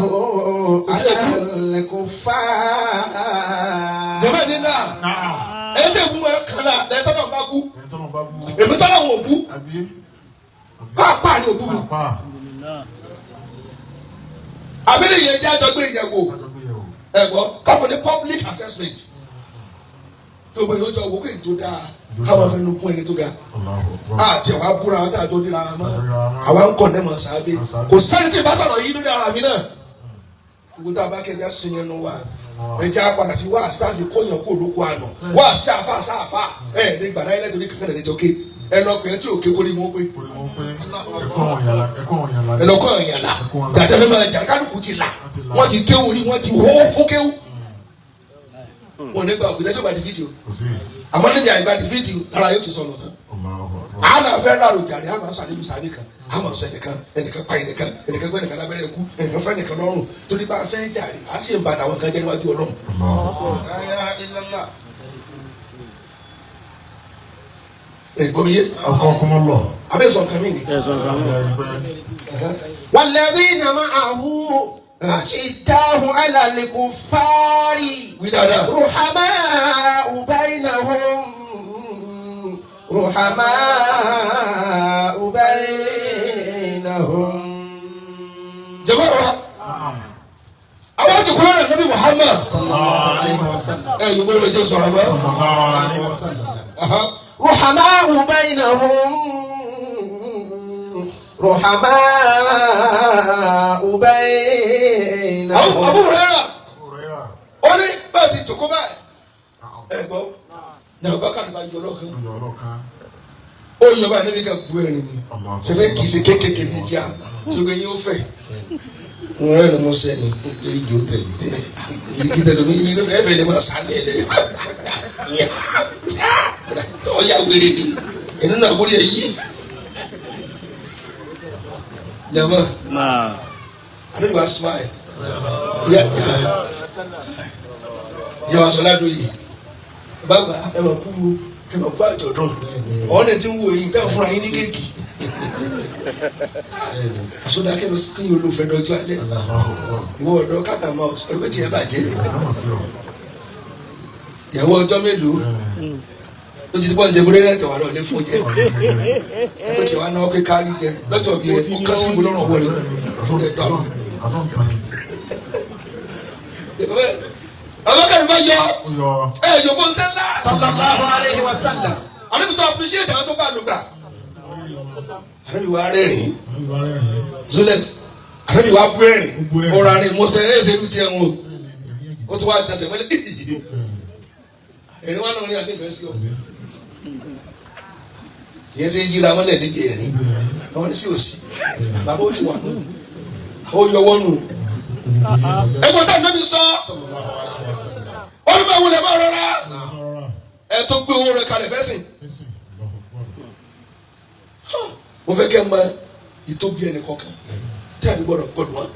[SPEAKER 2] على الكفار.
[SPEAKER 1] jẹ́bẹ̀ ní náà ẹ tẹ́ ìbú mọ́ kan náà ẹ tọ́nà bá kú èmi tọ́nà wọn ò bú pàápàá ni ò bú mi. àbílẹ̀ yẹn jẹ́ àjọgbé ìyẹ̀wò ẹ̀gbọ́n káfọ́ ní public assessment tó gbé yóò jọ owó kéyìn tó dáa káwọn fẹ́ nukun ẹni tó ga àti àwọn abúra àwọn àjọ níra mọ́ àwọn ń kọ́ ndẹ́mọ̀ sábẹ́ kò sẹ́ni tí ì bá sọ̀rọ̀ yìí lórí ara mi náà gbogbo tá a bá kẹ́kẹ́ sí yẹn nu wa ẹja padà sí wá sí táfi kóyàn kó olóko àná wá sí àfa sáfà ẹ ní gbàdá yẹn lẹ́tọ̀ọ́ ní kankan lẹ́tọ̀ọ́ ké ẹ lọ pè é tí òkè kórè mọ́ pé ẹ lọ kọ́ ọ̀yàn la jàjẹ́ fẹ́ máa jà kálukú ti là wọ́n ti kéwù rí wọ́n ti hó fún kéwù wọn nígbà òkúta tí ó bá di fídíò àmọ́ níbi àyíká di fídíò lára yóò ti sọnù tán àná fẹ́ rà lójàre àmọ́ sọ àdébù sábẹ́ kan àmọ́ sọ ẹnìkan pa ẹnìkan gbé ẹnìkan lábẹ́rẹ́ kú ẹnìkan fẹ́ ẹnìkan lọ́rùn torí bá a fẹ́ jàre á sì ń ba àwọn kan jẹ́ níwájú Ọlọ́run. gbọ́mi yé abẹ́ sọ nǹkan mi ni.
[SPEAKER 2] والذين معه أشداء على الكفار رحماء بينهم
[SPEAKER 1] jama'a àwọn ti kúrò rẹ̀ Nabi Muhammad yóò gbọ́dọ̀ jẹ́ sọ̀rọ̀ bẹ́ẹ̀.
[SPEAKER 2] رحماء بينهم
[SPEAKER 1] Abu Hurairah ó ní bẹ́ẹ̀ ti tòkó báyìí gbọ́ ní Abubakar bá yọ lọ́kàn ó yọ báyìí níbi ká bu ẹ̀rín ni sẹ́fẹ̀ kì í ṣe kéékèèké bíi tíá ṣùgbọ́n yín ó fẹ́ wọn rẹ̀ ló mú sẹ́ni lórí ìjó tẹ̀lé ìrìkì tẹ̀lé mi yín ló fẹ́ lè máa sálẹ̀ lẹ̀ ọ̀ya wéré ni ẹ̀nu náà kórè yí jama anabi wa smile yà wà sọlá do yìí bàbá ẹ ma kú àjọ̀dún ọ̀nà tí ń wo èyí táwọn fúnra yín ní kéèkì àsọdá kí yóò lò fẹ́ dọ́jú alẹ́ ìwọ ọ̀dọ́ kàtà mouse ẹgbẹ́ tí ẹ bàjẹ́ ìyàwó ọjọ́ mélòó ó ti di bọ́ ń jẹ búrẹ́dì tẹ̀wá lọ lé fún jẹ ẹgbẹ́ tí wàá náwó pé kárí jẹ lọ́jọ́ bí rẹ ó kọ́ sí ìbò lọ́rùn wọlé fún rẹ dọ́rọ̀. Abubakar bá yọ yòókù ńsẹ́ ńlá
[SPEAKER 2] sallallahu alayhi wa sallam.
[SPEAKER 1] àbíbi tó appreciate àwọn tó bá lò gbà àbíbi wa rẹ́rìn zulet àbíbi wa bú ẹ̀rìn ọ̀rọ̀ àrìn mọ̀sẹ̀ ẹ̀ṣẹ̀ ló tiẹ̀ wọn ó tún wá dasẹ̀ mọ́lẹ̀ ẹ̀rín wa náà rí àdéhùn sí ọ yẹn ṣe yíra mọ́lẹ̀ níbi ẹ̀rín àwọn ní sí òsì bàbá ó ti wà nù ó yọwọ́ nù ẹgbẹ́ tá ìnábi sọ olùkọ́ ìwúlẹ̀ máa rọra ẹ tó gbé owó rẹ kalẹ̀ fẹ́sìn mo fẹ́ kẹ́ ẹ mọ ìtóbi ẹnì kọ̀ọ̀kan tí a ní gbọ́dọ̀ gbọ́dọ̀ wọn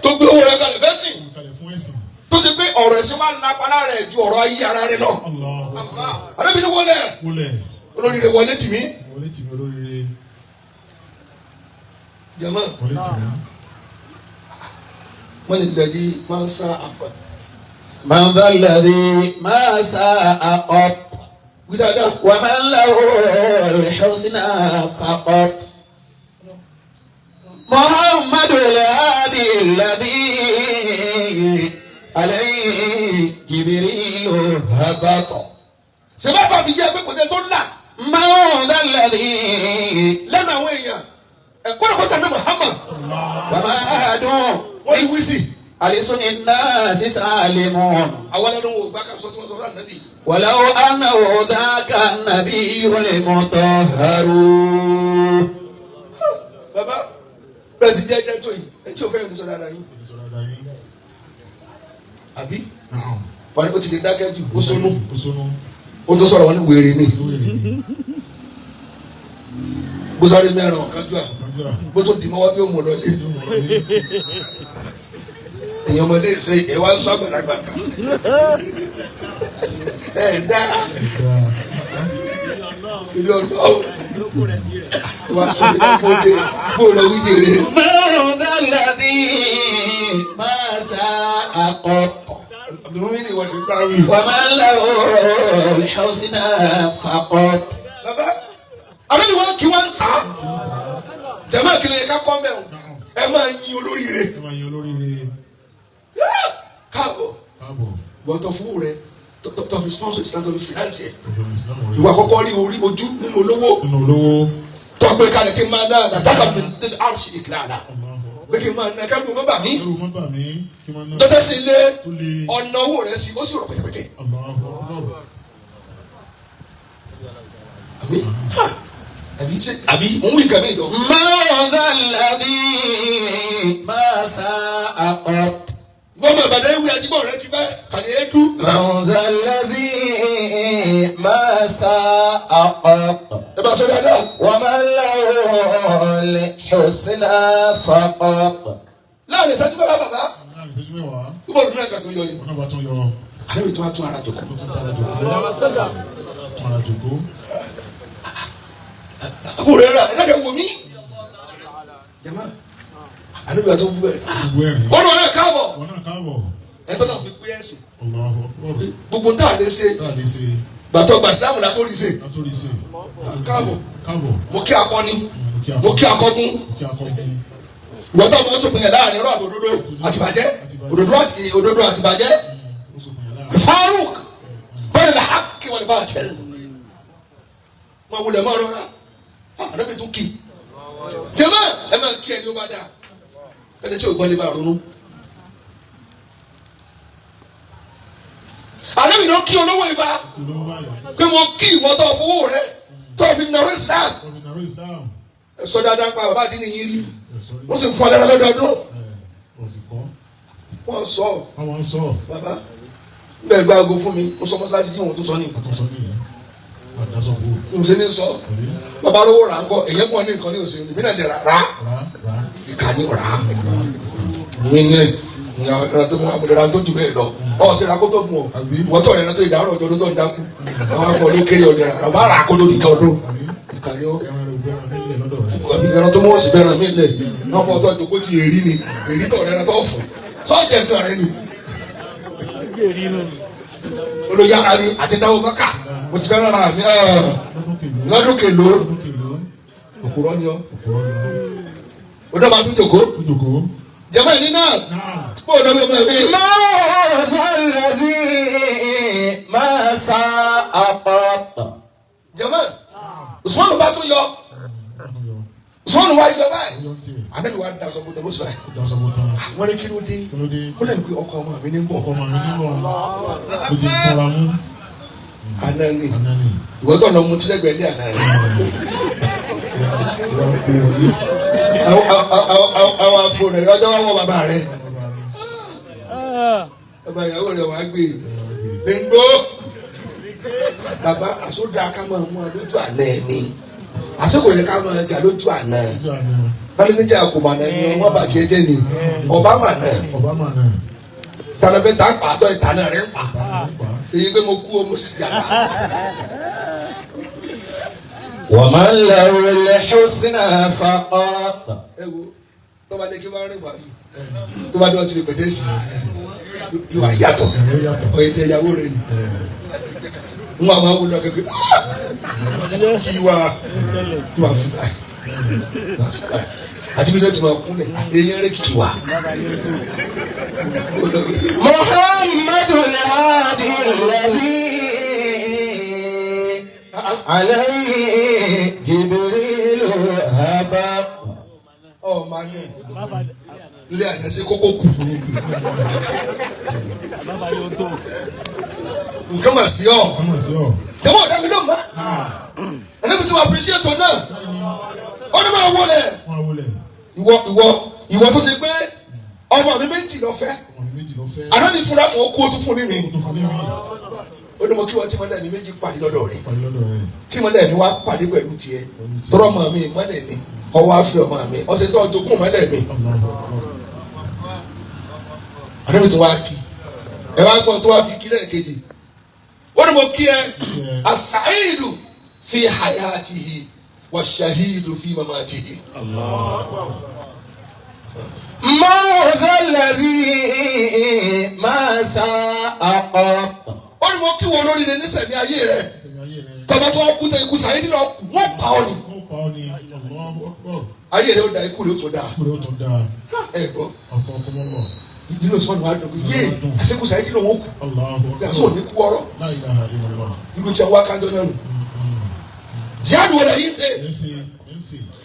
[SPEAKER 1] tó gbé owó rẹ kalẹ̀ fẹ́sìn tó ṣe pé ọ̀rọ̀ ẹ̀sìn máa ń napa lára ẹ̀ ju ọ̀rọ̀ ayé ara rẹ lọ arábìnrin wọlé olóríire wọlé tìmí jama wọ́n lè lẹ́yìn máa ń sá àpà
[SPEAKER 2] من ذا الذي ما ساء قط ومن له الحسنى فقط محمد الهادي الذي عليه جبريل هبط
[SPEAKER 1] سبب في جابك وتطلع
[SPEAKER 2] من ذا الذي
[SPEAKER 1] لنا ويا كل خصنا محمد
[SPEAKER 2] وما أحد
[SPEAKER 1] ويوسي
[SPEAKER 2] ألسن الناس سالمون
[SPEAKER 1] أولا نو بقى صوت النبي
[SPEAKER 2] ولو أنه ذاك النبي المطهر
[SPEAKER 1] baba bẹ́ẹ̀ ti jẹ́ tó yìí ẹ tí o fẹ́ yẹn ní sọ dáadáa yìí àbí wọ́n ní o ti lè dákẹ́ jù ó sọnù ó tó sọ̀rọ̀ wọn ní wèrè ni bó sáré mẹ́rin ọ̀kan jù à bó tó dì mọ́wọ́ yóò mọ̀ lọ́lé èèyàn ọmọdé ṣe ẹ wá ń sọ àgbàlagbà kan ẹ dá ilé ọdún wà á sọ ìdá kóde bó lọ wí jèrè.
[SPEAKER 2] من ذا الذي ما ساء قط
[SPEAKER 1] àbùmí ni wọ́n ti gbá wí.
[SPEAKER 2] ومن له الحسنى فقط.
[SPEAKER 1] bàbá àbẹ́ni wọn kí wọ́n ń sá jẹ́mọ́ kí ló yẹ ká kọ́ mẹ́wọ̀n ẹ máa yin olóríire. káàbọ̀ gbọ́dọ̀ fún rẹ tó fi sponsor islam tó fi finance ẹ̀ ìwà àkọ́kọ́ rí orí ojú nínú olówó tó gbé kalẹ̀ kí n máa dá àtàkà mi ní àrùsì ìkìlànà pé kí n máa ná kẹ́rù mọ́ bà mí dọ́tẹ́ sí ilé ọ̀nà owó rẹ̀ sí ó sì rọ̀ pẹ̀tẹ̀pẹ̀tẹ̀. àbí òun wí kàmí ìjọ.
[SPEAKER 2] من ذا الذي ما ساء قط.
[SPEAKER 1] gbọ́dọ̀ ìbàdàn ewì àtìgbọ́ rẹ ti bẹ́ kàlẹ́ édú.
[SPEAKER 2] من ذا الذي ما ساء قط.
[SPEAKER 1] ẹ bá sọ dáadáa.
[SPEAKER 2] ومن له الحسنى فقط.
[SPEAKER 1] láàrin ìṣẹ́jú mẹ́wàá bàbá. gbogbo ọdún náà kà tó yọ ni. àlejò tí wọ́n á tún ara jòkó. àbúrò rẹ̀ rà ẹ̀ náà kẹ́ wò mí. jama àlejò àti wọ́n bẹ̀rẹ̀. wọ́n lọ rẹ̀ káàbọ̀. ẹ̀tọ́ náà fi pé ẹ̀sìn. gbogbo tá a lè ṣe. gbàtọ́ gbà sílámù la tó rí ṣe. káàbọ̀ mo kí akọni mo kí akọgun. gbọ́dọ̀ mo sọ pé yẹn láàrin ọ̀rọ̀ àti òdodo àtìbàjẹ́ òdodo àtìbàjẹ́. Faruk bẹ́ẹ̀ ni hakki wal batil. máa wulẹ̀ máa rọra àdébí tún kì. jẹ́mọ́ ẹ máa kí ẹni ó bá dáa ẹni tí ò gbọ́n lè bá ronú. àdébí ló kí olówó ifá pé mo kí ìwọ tó fowó rẹ tó fi nàró Islam. ẹ sọ dáadáa pa bàbá àdínní yín rí wọ́n sì fún ọ lẹ́nu lọ́dọọdún. wọ́n sọ bàbá bẹ́ẹ̀ gba aago fún mi mo sọ mọ́sálásí tí wọ́n tó sọ ní. mo ṣe ní sọ bàbá lówó rà ń kọ èyẹ pọ̀ ní nǹkan ní òsè ìbí náà lè rà ìkànnì rà mí ní ẹran tó mú amúlẹ̀ra tó jù bẹ́ẹ̀ lọ ọ̀ ṣe ra kó tó mú ọ wọ́n tọ̀ ẹran tó ìdáhùn ọjọ́ tó ń dákú àwọn afọ ní kéré ọ̀dẹ̀ rà bá rà kó ló di ọdún ìkànnì ó ẹran tó mú ọ̀sìn bẹ́ẹ̀ ràn mí lẹ̀ náà mọ̀ ọ́ tó ti èrí ni èrí tọ̀ ẹran tó fún sọ́ọ̀jẹ̀ nǹkan rẹ ni olóyàrá ni àti dáwọ́ mọ́kà mo ti fẹ́ràn ara mi lọ́dún kèló òkúrọ́ ni ọ́ odò máa tún jòkó jẹ́mọ́ ẹni náà bó o dọ́gbẹ́ ọmọ ẹ̀mí.
[SPEAKER 2] من ذا الذي ما ساء قط.
[SPEAKER 1] jẹ́mọ́ Usman bá tún yọ Usman wá yọ báyìí àbẹ́ni wàá da sọ́kùtà bó sọ ẹ̀ wọ́n ní kí ló dé ó lẹ́nu pé ọkọ ọmọ mi ní bọ̀ anani ìwọ́n tó lọ mú tílẹ̀gbẹ́ ní anani àwọn afọ̀nà ìrọ̀jọ́ wà wọ́n bàbá rẹ̀ bàbá ìyàwó rẹ̀ wàá gbé gbẹ̀ngbó bàbá àsọdá ká máa mú ọ lójú àná ẹ̀ ní àsìkò yẹ ká máa jà lójú àná bálẹ̀ níjà kò mà náà ni wọ́n bá tiẹ̀ jẹ́ ni ọba mà náà tàlẹ́fẹ́ tá a pa àtọ́ ìtànà rẹ̀ ń pa èyí pé mo kú o mo sì jàdá.
[SPEAKER 2] ومن له الحسنى فقط.
[SPEAKER 1] ẹ wo tó bá dé kí wọ́n rìn wá bí tó bá dé ọtí lè pẹ̀tẹ́ sí yóò wá yàtọ̀ ọ̀yẹ́ tẹ ìyàwó rẹ̀ ni n wà máa wúlò kẹ́kẹ́ kí wà fún báyìí àti bí wọ́n ti máa kúnlẹ̀ èèyàn rẹ̀ kìkì wà.
[SPEAKER 2] Muhammadu al-Hadi alladhi alayhi Jibrilu haba.
[SPEAKER 1] Ọ̀ máa ní ilé àyànṣe kókó kù. Nǹkan mà sí ọ. Jẹ́wọ́ ọ̀dà mi ló mọ̀. Ẹni bí tí wọ́n appreciate ọ náà. Ó ní máa wọlé. Ìwọ tó ṣe pé ọmọ mi méjì lọ fẹ́. Àná ní fúnra kan ó kú ó tún fún ní mi. Ó ní mo kí wọ́n tí mọ́lẹ̀ ní méjì pàdé lọ́dọ̀ rẹ̀. Tí mọ́lẹ̀ ní wá pàdé pẹ̀lú tiẹ̀. Tọ́rọ ọmọ mi mọ́lẹ̀ ní ọwọ́ àfi ọmọ mi. Ọ̀sẹ̀ tó ọjọ́ kún mọ́lẹ̀ mi. Àná mi tó wá kí. Ẹ wá gbọ́n tó wá fi kí lẹ́ẹ̀kejì. Ó ní mo kí ẹ as-sa'idu fi hayatihi wa shahidu fi mamatihi.
[SPEAKER 2] Mawza alladhi ma sa'a.
[SPEAKER 1] Ó ní mo kí wọn lórí rẹ ní sẹ̀mí ayé rẹ. Tọ́ba tó wá kú tẹ ikú sàyé nílò ọkù wọ́n pa ọ́ ni. Ayé rẹ ó da ikú rẹ ó tó dáa. Ẹ gbọ́. Ìdílé òsùnmọ́ ni wàá dùn yé àṣekú sàyé nílò wọn kù. Yàtọ̀ òní kú ọ̀rọ̀. Ìlú tí a wá kájọ náà nù. Jihad wọlé yìí tẹ.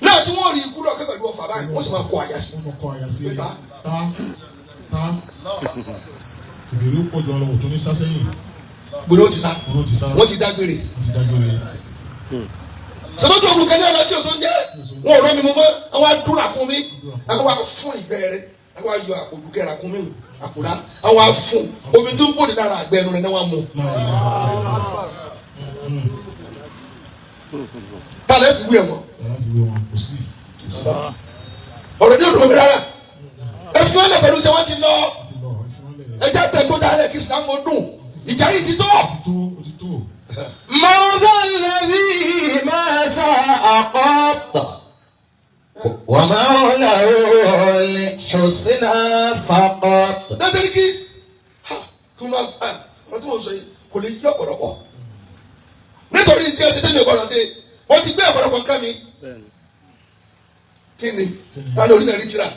[SPEAKER 1] Náà tí wọ́n rí ikú lọ kẹ́kọ̀ọ́ ìwọ̀n fàbáyé wọ́n sì máa kọ àyà sí.
[SPEAKER 3] Ìbéèrè pọ̀ jù ọlọ́wọ́ tó ní sásẹ́yìn.
[SPEAKER 1] Gbọ́dọ̀ ti sá. Wọ́n ti dágbére. Sọ́dọ̀tò ògùn kan ní ọ̀la tí o sọ ń jẹ́. Wọ́n ò rọ́ mi mọ́ mọ́. Àwọn adúrà kún mi. Àwọn wa fún ìgbẹ́ rẹ̀. Àwọn wa yọ àpòdùkẹ́ ra kún mi. Àpòdá. Àwọn wa fún. Omi tó ń bòde lára àgbẹ̀nu rẹ̀ náà wà mú. Tálẹ̀ fi wú ẹ̀ mọ́. Ọ̀rọ̀ ní òdòdó mi rárá. Ẹ fi wọ́n lẹ̀ pẹ̀lú tí wọ́n ti lọ. Ẹ jẹ́ tẹ̀ tó dáa lẹ̀ kí Islam ó dùn. Ìjà yìí ti tó.
[SPEAKER 2] Mawza alladhi ma sa'a. Wa mawlahu al-husna faqat.
[SPEAKER 1] Dáṣẹ́ ní kí kí wọ́n máa wọ́n tí wọ́n sọ yìí kò lè yí ọ̀pọ̀lọpọ̀. Nítorí tí ẹ ṣe tẹ́lẹ̀ ọ̀pọ̀lọpọ̀ ṣe wọ́n ti gbé ọ̀pọ̀lọpọ̀ nǹkan mi. Kí ni? Táwọn orí náà rí tira.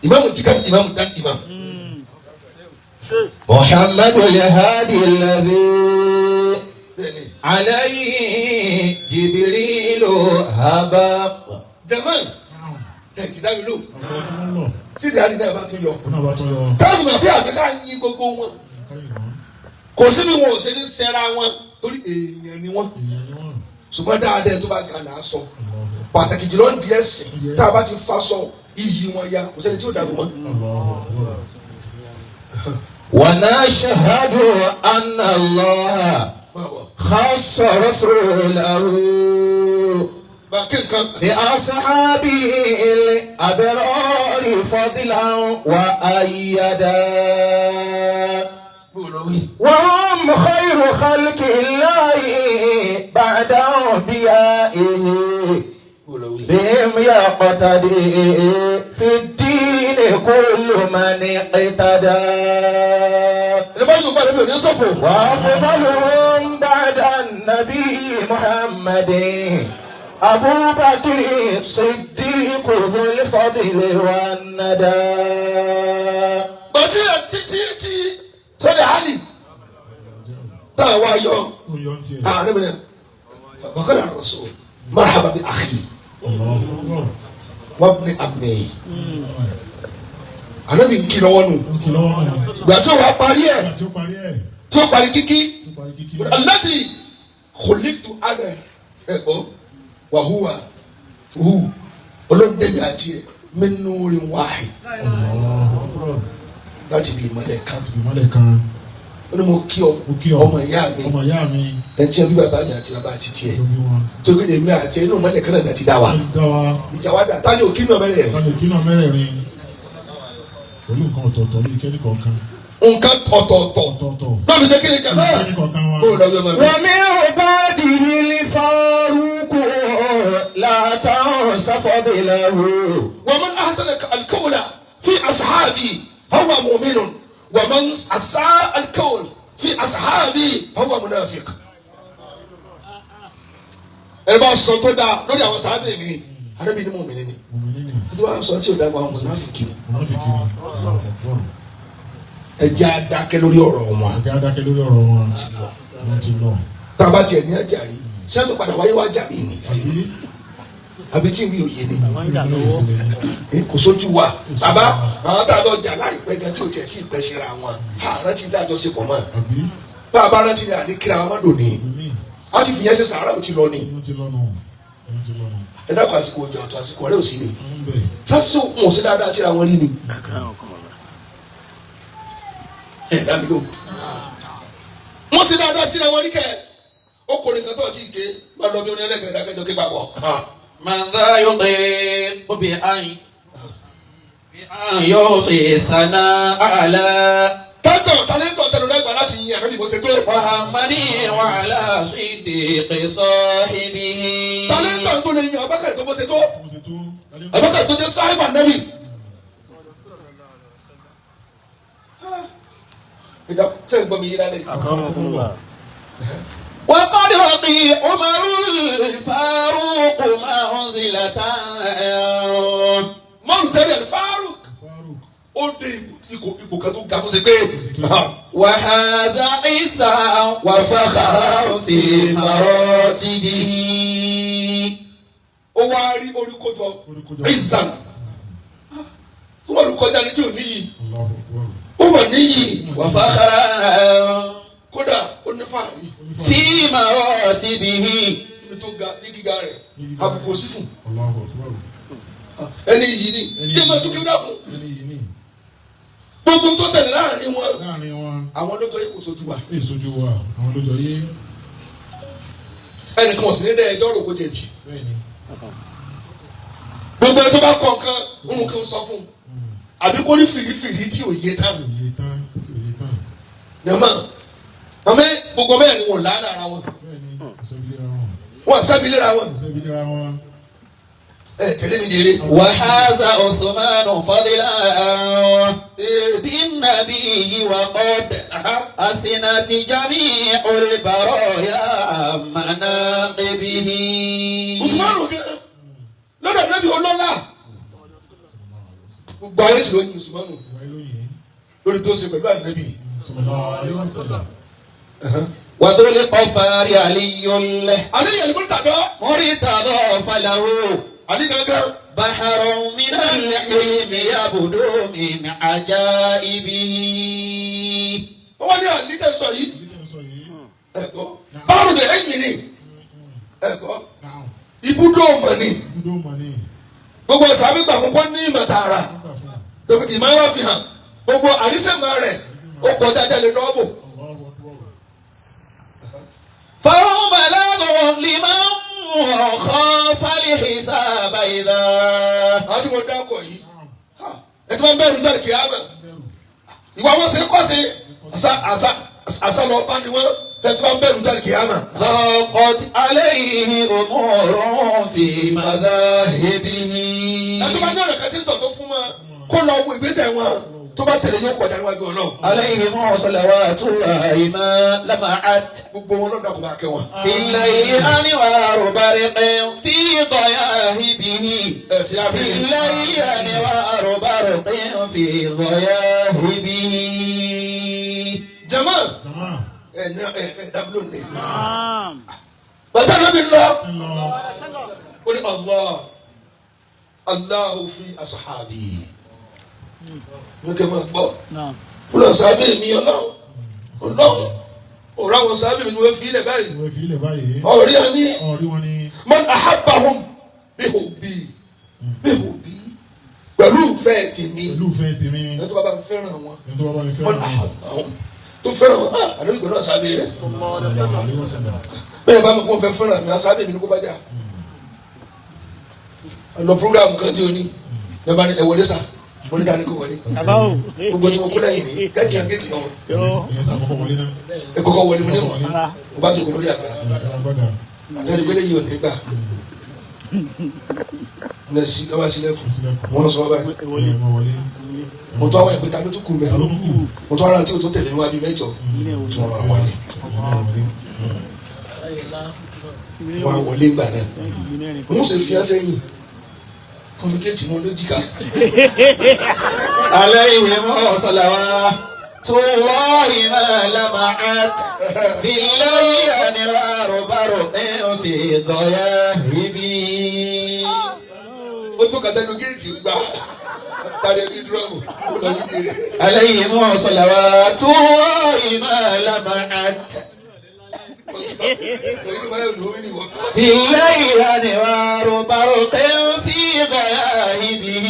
[SPEAKER 1] Ìmáàmù jíkà ìmáàmù dá ìmáàmù.
[SPEAKER 2] Muhammadu al-Hadi alladhi alayhi Jibrilu haba.
[SPEAKER 1] Jamal ẹ̀ ti dá mi lò. Sídìí àdìdá ẹ̀ bá tún yọ. Táàbù máa bí àbíká yín gbogbo wọn. Kò sí bí wọn ò ṣe ní sẹ́ra wọn torí èèyàn ni wọ́n. Ṣùgbọ́n dáadáa tó bá ga là á sọ. Pàtàkì jùlọ ń di ẹ̀sìn tá a bá ti fa sọ iyì wọn ya kò sẹ́ni tí ó dàgbò mọ́.
[SPEAKER 2] Wa nashhadu anna Allah khassa rasulahu bi ashabil abrari fadlan wa ayyada. وهم خير خلق الله بعد أنبيائه بهم يقتدي في الدين كل من اقتدى وأفضلهم بعد النبي محمد أبو بكر الصديق ذو الفضل والندى.
[SPEAKER 1] Sọ́dẹ̀ hali tá a wá yọ ààrẹ mi náà wàkàrà rasul marhaba bi akhi wabni ammi anabi nkì lọ́wọ́ nù gbà tí o wà parí ẹ̀ tí o parí kíkí alladhi khuliqtu ana ẹ̀kọ́ wàhùwà hu olóńdẹ́mi àti ẹ̀ min nurin wahid. Láti bí ìmọ̀lẹ̀ kan. Ó ní mo kí ọ ọmọ ìyá mi. Ẹnjẹ́ bí bàbá mi àti bàbá àti tiẹ̀. Tóbi èmi àti inú ìmọ̀lẹ̀ kan náà ti dá wa. Ìjà wa dà. Táni òkí náà mẹ́rẹ̀ rẹ̀.
[SPEAKER 3] Pẹ̀lú nǹkan ọ̀tọ̀ọ̀tọ̀ ní ìkẹ́ni kọ̀ọ̀kan.
[SPEAKER 1] Nǹkan ọ̀tọ̀ọ̀tọ̀. Náà mi ṣe kí ni jàmbá?
[SPEAKER 2] Wa min ba'dihi al-Faruqu la tansa fadlahu.
[SPEAKER 1] Wa man ahsana al-qawla في أصحابي فهو مؤمن ومن أساء القول في أصحابي فهو منافق. ẹ bá sọ tó dáa lórí àwọn sábẹ́ mi Ànábì ní mùmínì ni tí wọ́n sọ tí ò dáa àwọn mùnáfíkì ni. ẹ jẹ́ adákẹ́ lórí ọ̀rọ̀ wọn. tá a bá tiẹ̀ ní ajá rí sẹ́tù padà wáyé wá jà mí ni àbí tí mi ò yé ni kò sójú wa bàbá àwọn tá a lọ jà láìpẹ́ gan tí o tiẹ̀ tí ì pẹ́ síra wọn rántí tá a jọ ṣe pọ̀ mọ́ bàbá rántí ni àdékìrà wọn má dò ní a ti fìyẹn ṣe sàárà ò ti lọ ni ẹ dákun àsìkò ọjà ọ̀tọ̀ àsìkò ọ̀rẹ́ ò sí ni fásitì wọn ò sí dáadáa síra wọn rí ni ẹ dá mi lò wọn sì dáadáa síra wọn rí kẹ ọkùnrin kan tó ti ké bá lọ bí oní ẹlẹgẹdẹ dákẹjọ ké papọ̀.
[SPEAKER 2] ماذا يطيق بأن يعطي ثناء على
[SPEAKER 1] talento tẹnu lẹgbàá láti yin Ànábì bó ṣe tó.
[SPEAKER 2] محمد وعلى صديق صاحبه.
[SPEAKER 1] talento tó lè yin Abubakar tó bó ṣe tó. Abubakar tó jẹ́ sáhìbù Ànábì. ìdá sẹ́yìn gbọ́ mi yí lálẹ́.
[SPEAKER 2] وقد رقي عمر الفاروق منزلة
[SPEAKER 1] mọ́rùtẹ́lẹ̀ Faruk ó dé ipò kan tó ga tó ṣe pé.
[SPEAKER 2] وهذا عيسى وفخر في مراتبه.
[SPEAKER 1] ó wá rí orúkọjọ ìsàn ó wà lókọjá ní tí ò níyì ó wà níyì
[SPEAKER 2] وفخر
[SPEAKER 1] kódà ó ní fàárí.
[SPEAKER 2] في مراتبه.
[SPEAKER 1] ibi tó ga ní gíga rẹ̀ àbùkù sí fún. ẹni yìí ni jẹ́ máa tún kí n dá fún. gbogbo tó ṣẹlẹ̀ láàrin wọn àwọn lójó yìí kò sojú wa.
[SPEAKER 3] àwọn lójó yìí.
[SPEAKER 1] ẹnìkan ọ̀sìn ní dẹ́ ẹjọ́ rò kó jẹ̀bi. gbogbo ẹ tó bá kọ̀ nǹkan òun kan sọ fún un àbí kó ní fìrífìrí tí ò yé tán. yàmá àmì gbogbo bẹ́ẹ̀ ni wọ́n lánàá ara wọn. wọ́n sẹ́bílẹ̀ wọn. ẹ tẹ̀lé mi dèrè.
[SPEAKER 2] وهذا عثمان فضلا بالنبي وقد أثنت جميع البرايا مناقبه.
[SPEAKER 1] Usmanu lọ́dọ̀ Ànábì ọlọ́lá gbogbo ayé sì lóyún Usmanu lórí tó ṣe pẹ̀lú Ànábì.
[SPEAKER 2] وذو القفار علي له
[SPEAKER 1] علي المرتضى
[SPEAKER 2] مرتضى فله
[SPEAKER 1] علي gangan
[SPEAKER 2] بحر من العلم يبدو من عجائبه.
[SPEAKER 1] wọ́n ní àlí tẹ̀ sọ yìí ẹ̀gbọ́ báwo lè ẹ̀mí ni ẹ̀gbọ́ ibùdó ọmọ ni gbogbo ìsàmì gbà fún wọn ní ìmọ̀ tààrà ìmọ̀ wá fi hàn gbogbo àrísẹ̀mọ̀ rẹ̀ ó kọjá tẹ̀lé lọ́bù.
[SPEAKER 2] فهو بلاغ لمن خاف الحساب إذا.
[SPEAKER 1] àwọn tí mo dá ọkọ̀ yìí ẹ ti máa ń bẹ̀rù jáde kìámà ìwà wọn ṣe kọ́ sí àṣà lọ bá ni wọn fẹ́ tí wọ́n bẹ̀rù jáde kìámà.
[SPEAKER 2] ضاقت عليه أمور في مذاهبه.
[SPEAKER 1] ẹ tó bá ní ọ̀rẹ́ kẹ́tí tọ̀ tó fún wa kó lọ wo ìgbésẹ̀ wọn tó bá tẹ̀lé yóò kọjá níwájú Ọlọ́run.
[SPEAKER 2] عليهم صلوات الله ما لمعت
[SPEAKER 1] gbogbo wọn lọ́dọ̀ kò bá kẹ́ wọn.
[SPEAKER 2] في الليل أنوار برق في ضياهبه. في الليل أنوار برق في ضياهبه.
[SPEAKER 1] jama dábìlì òní. bàtà nàbì lọ ó ní Allahu fi ashabi. mo kẹ́ máa gbọ́ fúlọ̀ sábẹ́ mi Ọlọ́run òrò àwọn sábẹ́ mi ni wọ́n fi ilẹ̀ báyìí ọ̀rí wọn ni man ahabbahum bihubbi pẹ̀lú ìfẹ́ tèmi ẹ̀ tó bá bá ń fẹ́ràn wọn man ahabbahum tó fẹ́ràn wọn àdókò ìgbà náà sábẹ́ rẹ̀ bẹ́ẹ̀ bá mi kó fẹ́ fẹ́ràn mi sábẹ́ mi ni kó bá jà lọ program kan tí o ní ẹ bá ní ẹ wọlé sá mo ní ká ní kó wọlé gbogbo tí mo kó lẹ́yìn ní kẹ́tì àgẹ́tì náà ẹ kọ́kọ́ wọlé mo ní wọn o bá jókòó lórí àgbà àtẹnudí gbélé yìí ò ní gbà ní ẹsì ká bá sílẹ̀kùn wọn sọ báyìí mo tó àwọn ẹgbẹ́ ta ló tún kù mẹ́ mo tó ara tí o tó tẹ̀lé mi wá bí mẹ́jọ tún ọ̀rọ̀ wọlé wọn á wọlé gbà náà mo ṣe fi ẹsẹ̀ yìn fún fi kéètì mọ́ lójíkà.
[SPEAKER 2] عليهم صلوات الله ما لمعت في الليل أنوار برق في غياهبي.
[SPEAKER 1] ó tó kàtà ló géètì gbà tàbí ẹbí dúrọ́mù ó lọ ní ìdílé.
[SPEAKER 2] عليهم صلوات الله ما لمعت في الليل أنوار برق في غياهبه.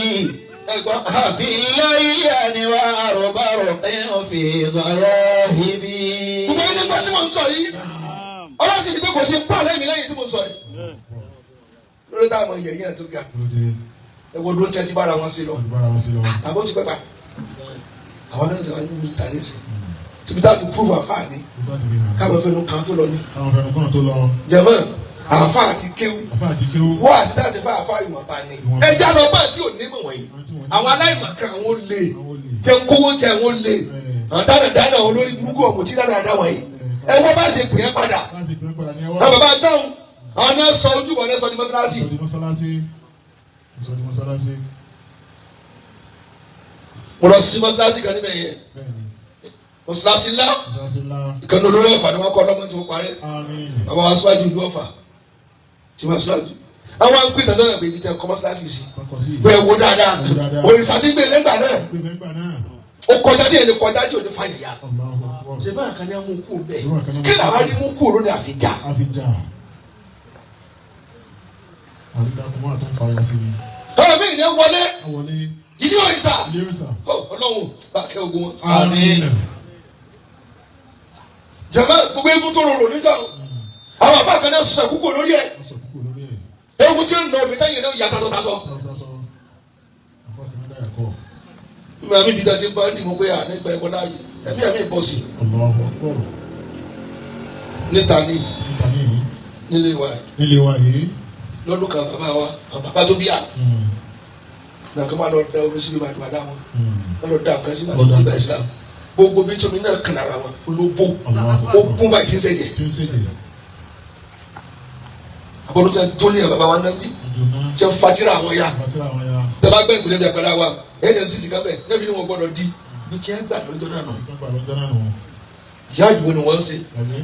[SPEAKER 2] في الليل أنوار برق في غياهبه.
[SPEAKER 1] gbogbo ẹni nígbà tí mo ń sọ yìí ọlọ́sìn ní pé kò ṣe pa lẹ́yìn lẹ́yìn tí mo ń sọ yìí lórí táwọn yẹ̀yẹ́ tó ga ẹ̀wọ̀n ló ń tẹ́tí bára wọn sí lọ àbọ̀ ti pẹ́pà àwọn náà sọ̀rọ̀ ní ìtàlẹ́sì tìbí tá a ti prove àfáà ní káwọn fẹnu kan tó lọ ní. jẹ̀mọ́ àfáà àti kéwú wọ́n àṣìdáṣe fún àfáà ìwọ̀nba ni ẹja lọ bá tí ò ní mọ̀ wọ̀nyí àwọn aláìmọ̀kan àwọn olè jẹ́ ń kówó jẹ́ àwọn olè àwọn dánadáná olórí burúkú ọ̀mù tí dánadáná wọ̀nyí ẹ wọ́n bá ṣe pè é padà àwọn bàbá táwọn àwọn náà sọ ojúbọ náà sọ ní mọ́sálásí. mo lọ sí mọ́sálásí kan níbẹ̀ yẹn mọ́sálásí ńlá ìkànnì olórí ọ̀fà ni wọ́n kọ́ ọlọ́mọ tí wọ́n parí bàbá wa síwájú ìlú ọ̀fà tí wọ́n síwájú àwọn ń pè dandan náà bèbí tẹ kọ́ mọ́sálásí sí bẹ́ẹ̀ wo dáadáa òrìṣà ti gbé lẹ́gbà náà ó kọjá tí èlé kọjá tí ò ní fàyè ya ṣe báyà kan ní àwọn mú kú bẹ́ẹ̀ kí làwọn ní mú kú lónìí àfijá. ọ̀rọ̀ mi ìyẹn wọlé ilé òrìṣà ọlọ́run bá kẹ́ ogun wọn.
[SPEAKER 2] Àmín.
[SPEAKER 1] jẹ̀mọ́ gbogbo egun tó rọrùn níjà o àwọn afá kan náà sọ kúkú lórí ẹ̀ egun tí ń nà omi táyìn náà yàtọ̀ tó ta sọ. nígbà mi dídá tí ń bá ń dìbò pé à nígbà ẹ̀kọ́ láàyè ẹ̀mí àmì ìbọn sí níta ní nílé wa yìí lọ́dún kan bàbá wa àwọn bàbá tó bí à nàkàn máa lọ da omi síbi máa dùn àdá wọn wọn lọ da nǹkan sí máa dùn àdá Islam gbogbo bí tómi náà kàn ara wọn olóbó ó bún báyìí tí ń sẹ́jẹ̀ àbọ̀lọ́jà jólé ẹ̀ bàbá wa náà bí jẹ́ fatira àwọn ya tẹ́lá gbẹ́ ìgbìlẹ̀ bí àgbàlá wa ẹ̀yìn ẹ̀ sísì kábẹ̀ nẹ́ẹ̀fì ni wọ́n gbọ́dọ̀ di bí tí ẹ gbà lọ́jọ́ náà nù. ìyá ìdìbò ni wọ́n ń ṣe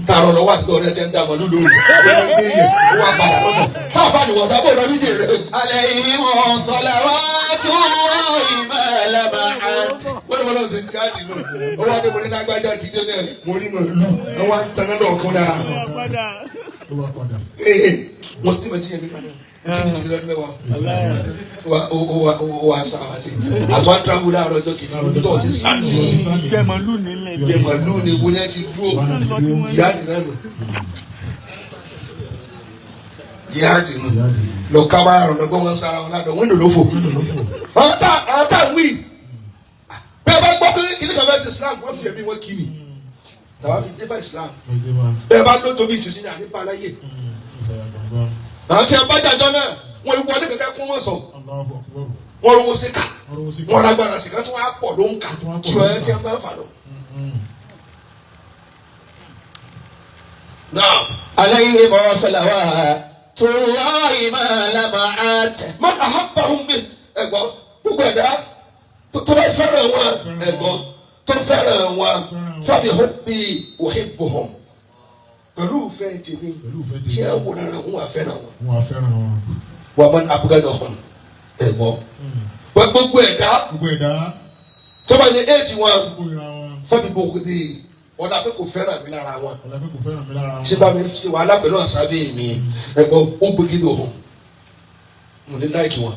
[SPEAKER 1] tààrọ̀ lọ́wọ́ àti ọ̀rẹ́ tẹ́ ń dá àmọ́ lódò rẹ̀ wọ́n gbé yẹn wọ́n apàdà lọ́dọ̀ sáfà ni wọ́n sábà lọ nídìí rẹ̀.
[SPEAKER 2] عليهم صلوات الله ما لمعت.
[SPEAKER 1] wọ́n ní wọ́n lọ sí ti á nínú ó wá dé mo ní lágbájá ti dé náà mo rí mọ̀ ẹ wá ń taná lọ ọkàn náà. wọ́n sì mọ̀ tí yẹn mi padà tí mi lọ́dún mẹ́wàá wà sáwà lé àtúwà travel láàárọ̀ ọjọ́ kejì lójú tó ti sánú jẹmọ̀lú ni ibo ní ẹ ti dúró jihadi náà nù jihadi nù lọ kábàárà rọ̀ lọ́gbọ́n wọn sára wọn ládọ̀ wíńdò ló fò àwọn tá wí bẹ́ẹ̀ bá gbọ́ kíní kan bẹ́ẹ̀ sí Islam wọ́n fi ẹ̀mí wọn kì í ni làwọn fi dé bá Islam bẹ́ẹ̀ bá lóto bí ìsinsìnyí ànípa aláyè àwọn tí a bá jàjọ náà wọn ìwọ ní kankan kún wọn sọ wọn rówó síkà wọn lágbára síkà tí wọn á pọ̀ ló ń kà tí wọn ti ń bá fà lọ. náà
[SPEAKER 2] عليهم صلوات الله ما لمعت.
[SPEAKER 1] man ahabbahum bi ẹ̀gbọ́n gbogbo ẹ̀dá tó bá fẹ́ràn wọn ẹ̀gbọ́n tó fẹ́ràn wọn fabi hubbi uhibbuhum pẹ̀lú ìfẹ́ tèmi ṣé ẹ wò lára wọn wà fẹ́ràn wọn. wà á mọ abúgádọ hàn ẹ̀gbọ́n gbogbo ẹ̀dá tó bá ní éèjì wọn fẹ́mi bòkúté ọ̀dà pé kò fẹ́ràn mi lára wọn tí bá mi ṣe wàhálà pẹ̀lú àṣàbí mi ẹ̀gbọ́n ó gbégidò hàn mo ní láìkì wọn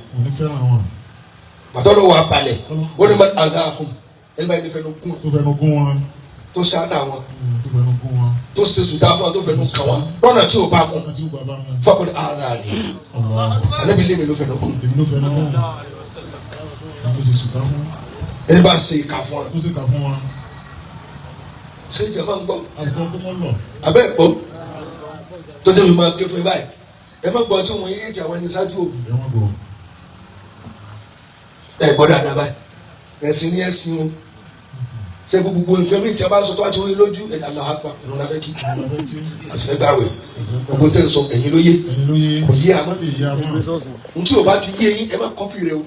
[SPEAKER 1] pàtó ló wà balẹ̀ ó ní mọ àgá hàn ẹni báyìí ní fẹnu gún wọn tó ṣáàtà wọn tó ṣe sùtá fún wa tó fẹnu kàn wọn lọ́nà tí ò bá mú fọkùnrin ara ni ànábi lé mi ló fẹnu kún ẹni bá ṣe ìka fún wa ṣé ìjọba ń gbọ́ abẹ́ ẹ̀ gbọ́ tó jẹ́ mi máa ké fún ẹ báyìí ẹ má gbọ́ tí wọ́n yé ìjà wọn ní ṣáájú o ẹ gbọ́ dáadáa báyìí ẹ̀sìn ní ẹ̀sìn o ṣe gbogbo nǹkan mi tí a bá sọ tó wá ti wọ́n lójú ẹ̀dá lọ́wọ́ àgbà ìrún la fẹ́ kí àti fẹ́ gbàwẹ̀ gbogbo tẹ̀ sọ ẹ̀yin ló yé kò yé àmọ́ ntí o bá ti yé yín ẹ má kọ́pì rẹ o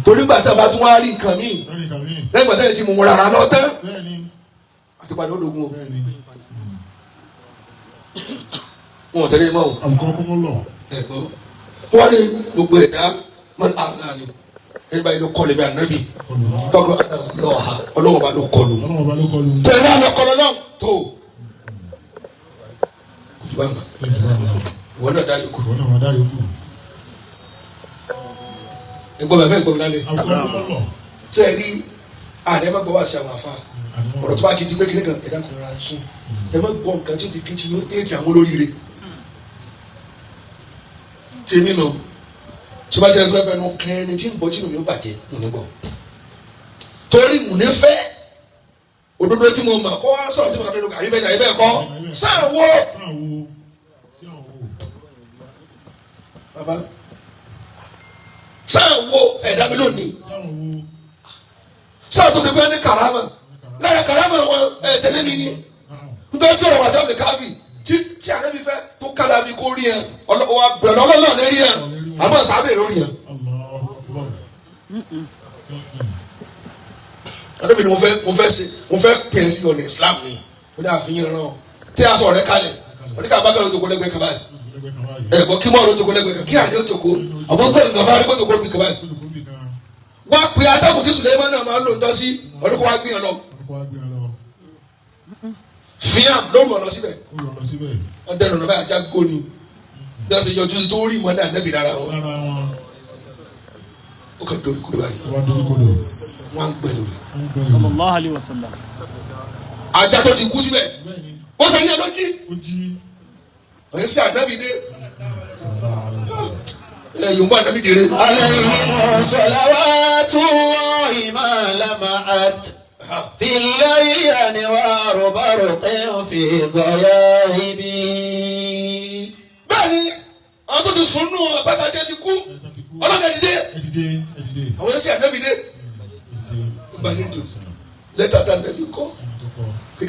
[SPEAKER 1] torí gbà tí a bá tún wá rí nǹkan míì lẹ́yìn gbà tẹ́lẹ̀ tí mo rárá lọ tán àti padà ó dogun o wọn ò tẹ́lẹ̀ mọ́ o ẹ̀gbọ́n wọ́n ní gbogbo ẹ̀dá mọ́ni àlá ni ẹni báyìí ló kọ́lé bí ànábì fọwọ́ lọ́ha ọlọ́wọ́ bá ló kọlu tẹ̀lé bá lọ kọlu náà tó kùtù bá ń gbà wọ́n náà dá yòókù ẹgbọ́n bàbá ẹgbọ́n mi lálẹ́ sẹ́ẹ̀rí àdẹ́mọ́ gbọ́ wá sí àwọn afá ọ̀rọ̀ tó bá ti di pé kíní kan ẹ̀dá kan ra sùn ẹ má gbọ́ nǹkan tí ó ti kí ti yóò éèjì àwọn olóríire tèmi nù tí wọ́n bá ṣe ẹgbẹ́ fẹ́ nu kẹ́ni tí ń bọ́ tí mi ò bàjẹ́ mo ní gbọ́ torí mo ní fẹ́ òdodo tí mo mọ̀ kó wá sọ̀rọ̀ tí mo fẹ́ lu kàyí bẹ́ẹ̀ ni àyè bẹ́ẹ̀ kọ́ sáàwó bàbá sáàwó ẹ̀dá mi lónìí sáà tó ṣe pé ní karama lára karama wọn tẹ̀lé mi ni nítorí tí ọ̀rọ̀ wà sábẹ̀ káfí tí àná mi fẹ́ tó kára mi kó rí yẹn ọlọ́wọ́ bẹ̀rẹ̀ ọlọ́ọ̀ lè rí yẹn àmọ́ sábẹ̀ lórí yẹn. adébí ni mo fẹ́ pè sí ọ̀nà Islam ni mo ní àfihàn náà tí a sọ rẹ kalẹ̀ mo ní ká bá kẹ́lẹ́ ojoko lẹ́gbẹ̀ẹ́ kaba yìí ẹ̀gbọ́n kí mọ́ọ̀lù ojoko lẹ́gbẹ̀ẹ́ kí àní ojoko ọ̀bọ̀n sọ̀rọ̀ nǹkan fáwọn ojoko bí kaba yìí wá pè atẹ́kùn tí Suleiman náà máa ń lò ń dọ́sí ọdún kó wá gbìyàn lọ fíàm lóru ọ̀nà síbẹ̀ ọdẹ lọ́nà báyìí ajá gbóni bí wọ́n ṣe yọjú tó rí ìmọ̀lẹ́ ànẹ́bì lára wọn ó kàn dórí kodò báyìí wọ́n ń gbẹ̀rù.
[SPEAKER 4] sallallahu alaihi wasallam.
[SPEAKER 1] ajá tó ti kú síbẹ̀ ó sọ yẹn lọ́jí ọ̀yẹ́ sí ànẹ́bì dé yorùbá ànẹ́bì jèrè.
[SPEAKER 2] alayhi salawatullahi ma lama'at في الليل أنوار برق في غياهبي.
[SPEAKER 1] bẹ́ẹ̀ni àwọn tó ti sùn nù àbáta jẹ́ ti kú ọlọ́dẹ dìde àwọn ẹ̀sìn ànábì dé gbàlejò lẹ́tà tá ànábì kọ́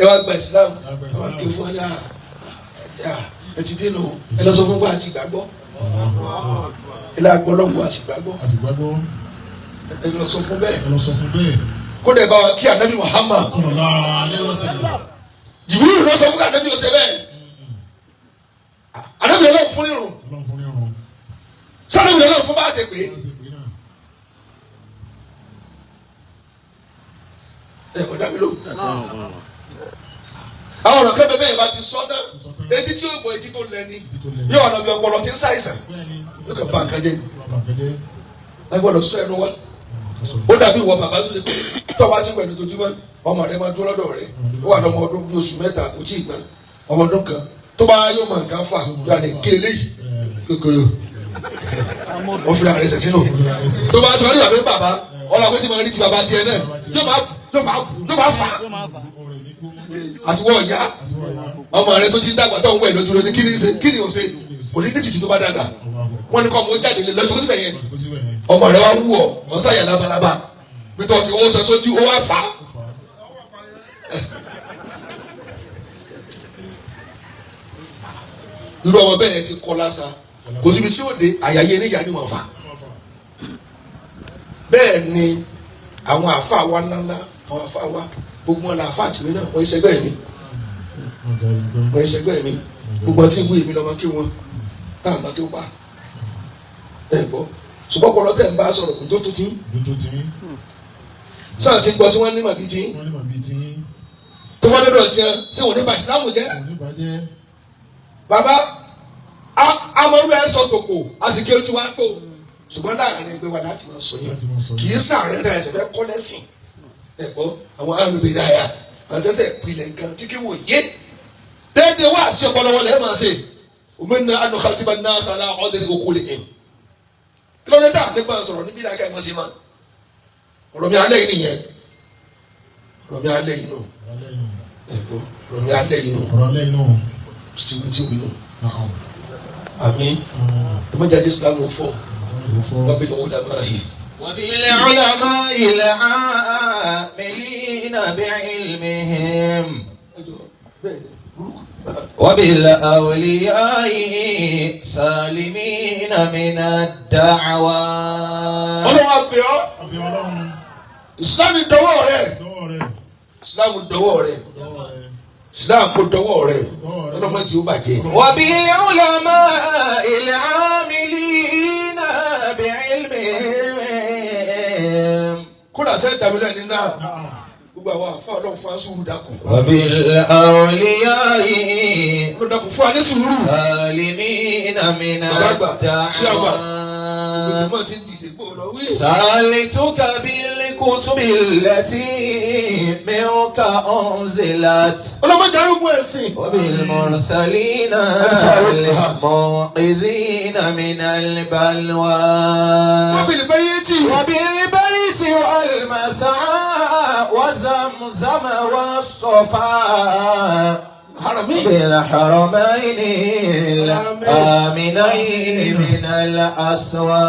[SPEAKER 1] ẹ wá gba Islam ẹ wá ké fún ẹ ẹ ti dé nù ẹ lọ sọ fún wa àti ìgbàgbọ́ ẹ lọ gbọ́ lọ́wọ́ àti ìgbàgbọ́ ẹ lọ sọ fún bẹ́ẹ̀ kó dẹ̀ bá wa kí anabi Muhammad Jibril ló sọ fún anabi ọ̀sẹ̀ bẹ́ẹ̀ anabi lọ́wọ́ fún irun sanabi lọ́wọ́ fún bá a ṣe pé ẹ kò dàbí lò àwọn ọ̀rọ̀ kẹ́bẹ̀ bẹ́ẹ̀ bá ti sọ tán etí tí yóò gbọ́ etí tó lẹ́ni yóò ọ̀nà bí ọpọlọ ti ń ṣàìsàn yóò kàn bá nǹkan jẹ́ ni ẹ gbọ́dọ̀ sọ ẹnu wa ó dàbí ìwọ bàbá tó ṣe pé tọ́wọ́ ti pẹ̀lú tojúmọ́ ọmọ rẹ máa dúró lọ́dọ̀ rẹ ó wà lọ́mọ ọdún bí oṣù mẹ́ta kò tí ì gbà ọmọ ọdún kan tó bá yóò mọ nǹkan fà yóò àdé kí léyìí gbogbo ó fi àrẹ ṣẹ̀ṣẹ̀ nù tó bá ti wọ́n ní bàbá bàbá ọ̀là pé tí mo rí ti bàbá tiẹ̀ náà yóò máa fà àtiwọ́ ọ̀yá ọmọ rẹ tó ti ń dàgbà tó ń wẹ̀ lójú lóní kí ni o ṣe kò ní ní tìjú tó bá dàgbà wọ́n ní kọ́ ọmọ ó jáde lè lọ́jọ́ síbẹ̀ yẹn ọmọ rẹ wá wú ọ wọn sáyà labalábá pété ọtí wọn sọ sójú ó wá fà á irú ọmọ bẹ́ẹ̀ yẹn ti kọ́ lásà kò síbi tí ó dé àyàyé níyà ni wọ́n fà bẹ́ẹ̀ ni àwọn àfa wa ńláńlá àwọn àfa wa gbogbo wọn là àfa àtìmí náà wọ́n ìṣẹ́gbẹ́ mi wọ́n ìṣẹ́gbẹ́ mi gbogbo ọtí ń bú èmi lọ́mọ kí wọ́n táwọn máa tó pa ẹ̀ gbọ́ ṣùgbọ́n kọ́ lọ́tẹ̀ ń bá sọ̀rọ̀ kò tó tó tí. sáà ti gbọ́ sí wọ́n ní màbí tí. tó wọ́n lọ́dọ̀ tiẹ̀ sí wọn ní bá ìsìlámù jẹ́. bàbá amọ̀rú ẹ̀ sọ tòkò àsìkè ojú wa tó ṣùgbọ́n láàrin ẹgbẹ́ wa láti máa sọ yẹn kì í sàárẹ̀ náà ẹsẹ̀ fẹ́ kọ́ lẹ́sìn ẹ̀gbọ́ àwọn alùpùpù dáyà àwọn tẹ́tẹ́ ìpìlẹ̀ nǹkan tí kì í wò yé déédéé wá sí ọpọlọpọ lẹ́ẹ̀ máa ṣe òmìnira anukatiba náà sàlá ọ̀dẹ́ni okòó lè yẹn lórí tá a ti gbọ́n sọ̀rọ̀ níbí láìka ìmọ̀ sí ma ọ̀rọ̀ mi alẹ́ yìí nìyẹn ọ̀rọ̀ mi alẹ́ yìí nù ọ̀rọ̀ mi alẹ́ yìí nù tiwitiwi nù àmín ìmọ̀jáde Islam fọ́ wọ́n bí lọ́wọ́ dàbí àyè
[SPEAKER 2] وبالعلماء العاملين بعلمهم وبالأولياء سالمين من الدعوى.
[SPEAKER 1] Ọlọ́run àbẹ̀ ọ́. Islam dọwọ́ rẹ̀. Islam dọwọ́ rẹ̀. Islam kò dọwọ́ rẹ̀. Ọlọ́run tí ó bàjẹ́.
[SPEAKER 2] وبالعلماء العاملين بعلمهم.
[SPEAKER 1] Kódà sẹ́ dàbílẹ̀ ní náà. Gbogbo àwọn àfa Ọlọ́run fún asúrù dákun.
[SPEAKER 2] وبالأولياء
[SPEAKER 1] Ọlọ́run dákun fún alẹ́ sùúrù.
[SPEAKER 2] سالمين من الدعوى. سألتك بالكتب التي منك أنزلت وبالمرسلين الموقظين من البلوى وبالبيت والمسعى وزمزم والصفا بالحرمين الآمنين من الأسواق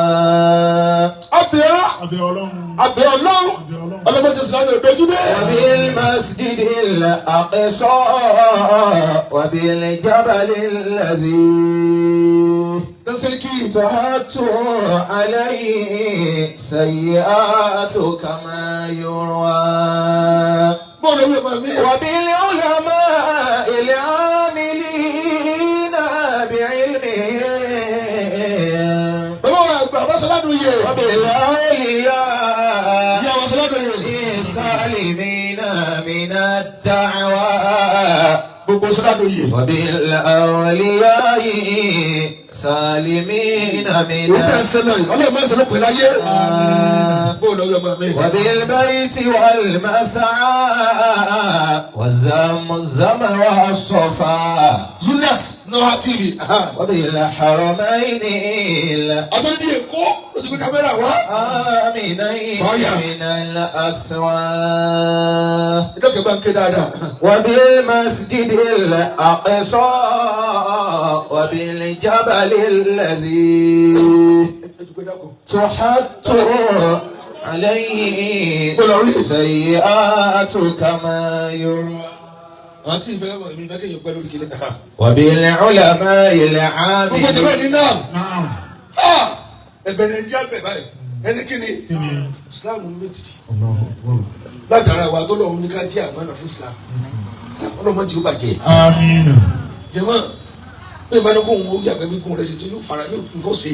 [SPEAKER 2] وبالمسجد الأقصى وبالجبل الذي تحط عليه سيئات كما يروى وبالعلماء العاملين بعلمهم وبالأولياء السالمين من الدعوى وبالأولياء سالمين من وبالبيت والمسعى والزمزم والصفا وبالحرمين آمنين من الأسواق وبالمسجد الأقصى وبالجبل الذي تحط عليه سيئات كما يروى وبالعلماء العاملين
[SPEAKER 1] ẹni kí ni Islam ń méjìdì látara wa tó lọ́wọ́ ní ká jẹ́ àmánà fún Islam ọlọ́mọ jí ó bàjẹ́.
[SPEAKER 3] Àmín.
[SPEAKER 1] jẹ́mọ́ bẹ́ẹ̀ bá ní kó òun ó yàgbẹ́ bí kún rẹ̀ sí tó yóò fara yóò nǹkan ṣe.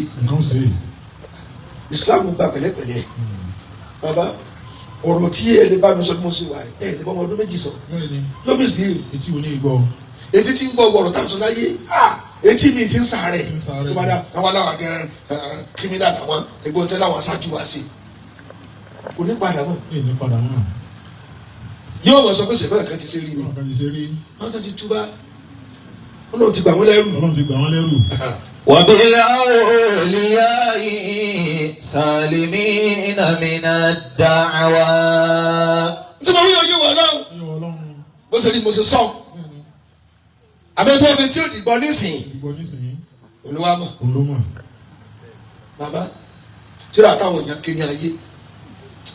[SPEAKER 1] Islam gba pẹ̀lẹ́pẹ̀lẹ́ bàbá ọ̀rọ̀ tí ẹ lè bá mi sọ bí mo ṣe wà ẹ lè bá ọmọ ọdún méjì sọ yóò bí sùn bí
[SPEAKER 3] etí wo ní ìgbọ́
[SPEAKER 1] etí tí ń gbọ́ ọ̀rọ̀ tá à ń sọ láyé etí mi ti ń sàárẹ̀ àwọn aláwa gan kírímínà làwọn ẹgbẹ́ tẹ́ láwọn aṣáájú wa sí kò ní padà mọ́ yóò mọ̀ sọ pé sèbáà kan ti ṣe rí ni wọ́n tó ti túbá Ọlọ́run ti gbà wọ́n lẹ́rù.
[SPEAKER 2] وبالأولياء سالمين من الدعوى.
[SPEAKER 1] tí mo wí ojú wọ̀ náà bó ṣe rí mo ṣe sọ àbẹ́tọ́ mi tí ò dìgbọ́ nísìnyí olúwa mọ̀ bàbá tíra àtàwọn èèyàn kéde ayé tí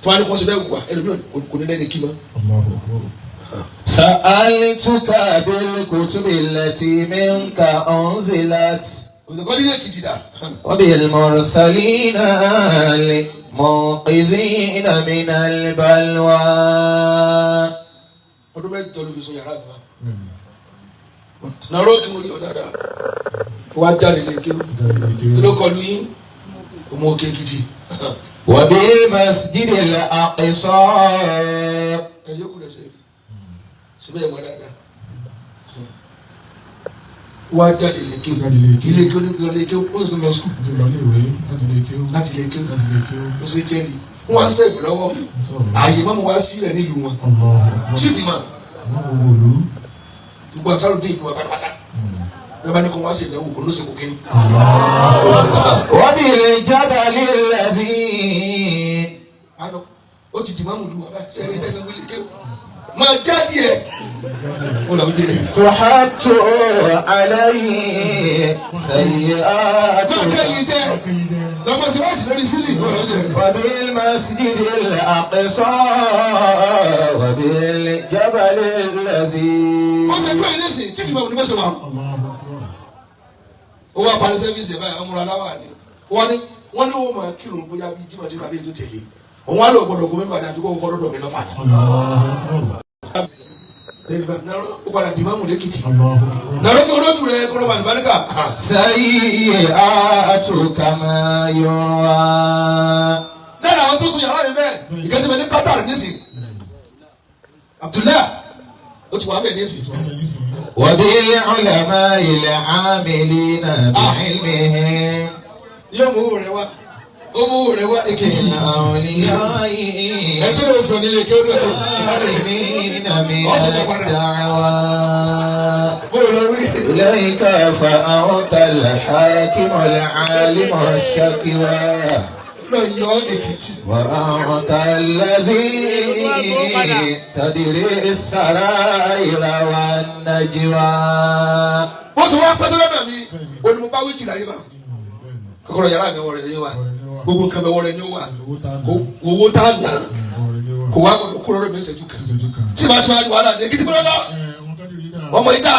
[SPEAKER 1] wọ́n á ní kó ṣe bẹ́ẹ̀ wà ẹlòmíràn kò ní lẹ́ni kí mọ́.
[SPEAKER 2] سألتك بالكتب التي منك أنزلت وبالمرسلين الموقظين من البلوى.
[SPEAKER 1] ọdún mẹ́jọ ló fi sọ yàrá mi wá nàró kí mo rí ọ dáadáa wá jáde lè kéwù kí ló kọlu yín ọmọ òkè Èkìtì.
[SPEAKER 2] وبالمسجد الأقصى.
[SPEAKER 1] ẹ yókù rẹ sẹ́yìn síbẹ̀ mọ́ dáadáa wá jáde lè kéwù ilé kéwù nítorí lè kéwù ó sì lọ sùkúl láti lè kéwù ó sì jẹ́rìí wọ́n á sẹ́ẹ̀fù lọ́wọ́ ààyè mọ́mọ́ wá sílẹ̀ nílùú wọn sífì mà gbogbo àṣàrò dé ìlú wa pátápátá bẹ́ẹ̀ bá ní kó wá sí ìdánwò kó ló ṣe kó kéré.
[SPEAKER 2] وبالجبل الذي.
[SPEAKER 1] ó ti di mọ́mú lu wa báyìí sẹ́yìn ẹ̀dẹ́gbẹ́ wílé kéwù máa jáde ẹ̀ ó làwọn jẹ́ ẹ̀.
[SPEAKER 2] تحط عليه سيئات.
[SPEAKER 1] máa kẹ́yìn jẹ́ lọ́mọ sí wáṣí lórí sílì.
[SPEAKER 2] وبالمسجد الأقصى وبالجبل الذي.
[SPEAKER 1] wọ́n ṣe pé ilé ìsìn tí kìí bá wọn ní bẹ́sẹ̀ wà. ó wá parí sẹ́fíìsì báyìí ọmọ aláwà ni wọ́n ní wọ́n máa kírun bóyá bíi jímọ̀ tí bàbá ètò tẹ̀lé òun á lọ gbọdọ̀ gómìnà padà àti kó kọ́ lọ́dọ̀ mi lọ́fà. ó padà dì máa mú lẹ́kìtì. nàró kí olóòtú rẹ kọ́nà bàbá àlùbáríkà.
[SPEAKER 2] سيئات كما يروى.
[SPEAKER 1] lẹ́nu àwọn tó sùn yàrá mi bẹ́ẹ̀ ìkẹ́tí mi ní Qatar nísìn Abdullahi ó ti wà bẹ́ẹ̀ nísìn.
[SPEAKER 2] وبالعلماء العاملين بعلمهم.
[SPEAKER 1] yóò mú owó rẹ wá ó mú owó rẹ wá Èkìtì. ẹjọ́ ló sọ nílé kí ó fẹ́
[SPEAKER 2] الظالمين من الدعوى. إليك فأنت الحاكم العالم الشكوى. وأنت الذي تدري السرائر والنجوى.
[SPEAKER 1] bó ṣe wá pẹ́tẹ́ lọ́dọ̀ mi onímọ̀pá wíìkì láyé bá kọ́kọ́rọ́ yàrá mi wọ̀rẹ̀ ni wà gbogbo nǹkan bẹ wọ̀rẹ̀ ni wà owó tá a nà kò wá gbọdọ̀ kúrò lọ́dọ̀ mi ìṣẹ́jú kan tí màá ti máa ní wàhálà ní Èkìtì bọ́lá ọmọ ìdá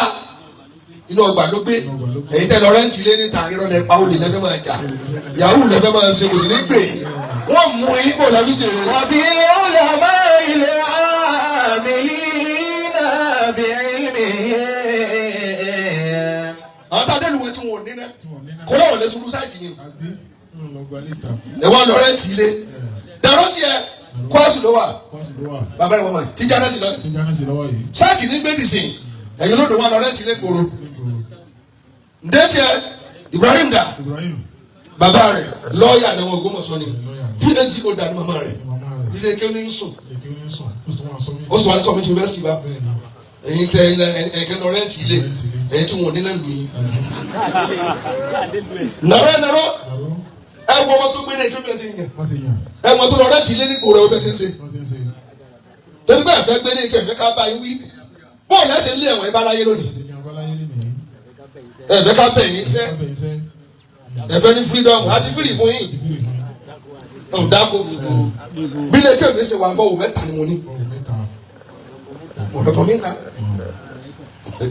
[SPEAKER 1] inú ọgbà ló gbé èyí tẹ lọ rẹ́ǹtì lé níta ìrọ̀lẹ́ pàwọ́ lè lẹ́fẹ́ máa jà yahoo lẹ́fẹ́ máa ṣe kò sì ní gbè wọ́n mú ibo lọ́bí jèrè.
[SPEAKER 2] وبالعلماء العاملين بعلمهم.
[SPEAKER 1] àwọn tá a dẹ́nu wọn tí wọn ò ní ná kó láwọn lè sunú sáìtì ni ẹ wá lọ rẹ́ǹtì ilé dàrọ́ tiẹ̀ kwásù ló wà bàbá ìwọ̀n mọ̀ tíjà náà sì lọ sáìtì ní gbèdì sìn ẹ̀yin ló dùn wọn lọ rẹ́ǹtì ilé gbòòrò ǹdẹ́ tiẹ̀ Ibrahim dà bàbá rẹ̀ lọ́ọ̀yà ni wọn Ògbómọ̀ṣọ́ ni phd ó dà ní màmá rẹ̀ ilé kí ó ní sùn ó sọ wà ní sọmíjì yunifásitì bá ẹ̀yin tẹ ẹ̀kẹ́ lọ rẹ́ǹtì ilé ẹ̀yin tí wọn ò ní náà lù yín nàró ẹ wọ ọmọ tó gbé ní ẹjọ́ bẹ́ẹ̀ sí yàn ẹ wọ tó lọ rẹ́ǹtì ilé ní gbòòrò ẹ bẹ́ẹ̀ sí ń ṣe torí pé ẹ̀fẹ́ gbé ní ẹ̀fẹ́ ká bá yín wí bọ́ọ̀lù ẹ̀sẹ̀ ilé ẹ̀wọ̀n ìbáláyé lónìí ẹ̀fẹ́ ká bẹ̀ yín sẹ́ ẹ̀fẹ́ ní freedom àti free fún yín ọ̀dàkọ bí ilé ẹjọ́ ìgbésẹ̀ wà bọ́ọ̀ mẹ́ta ni mo ní ọ̀dọ̀kọ̀ mi ń ta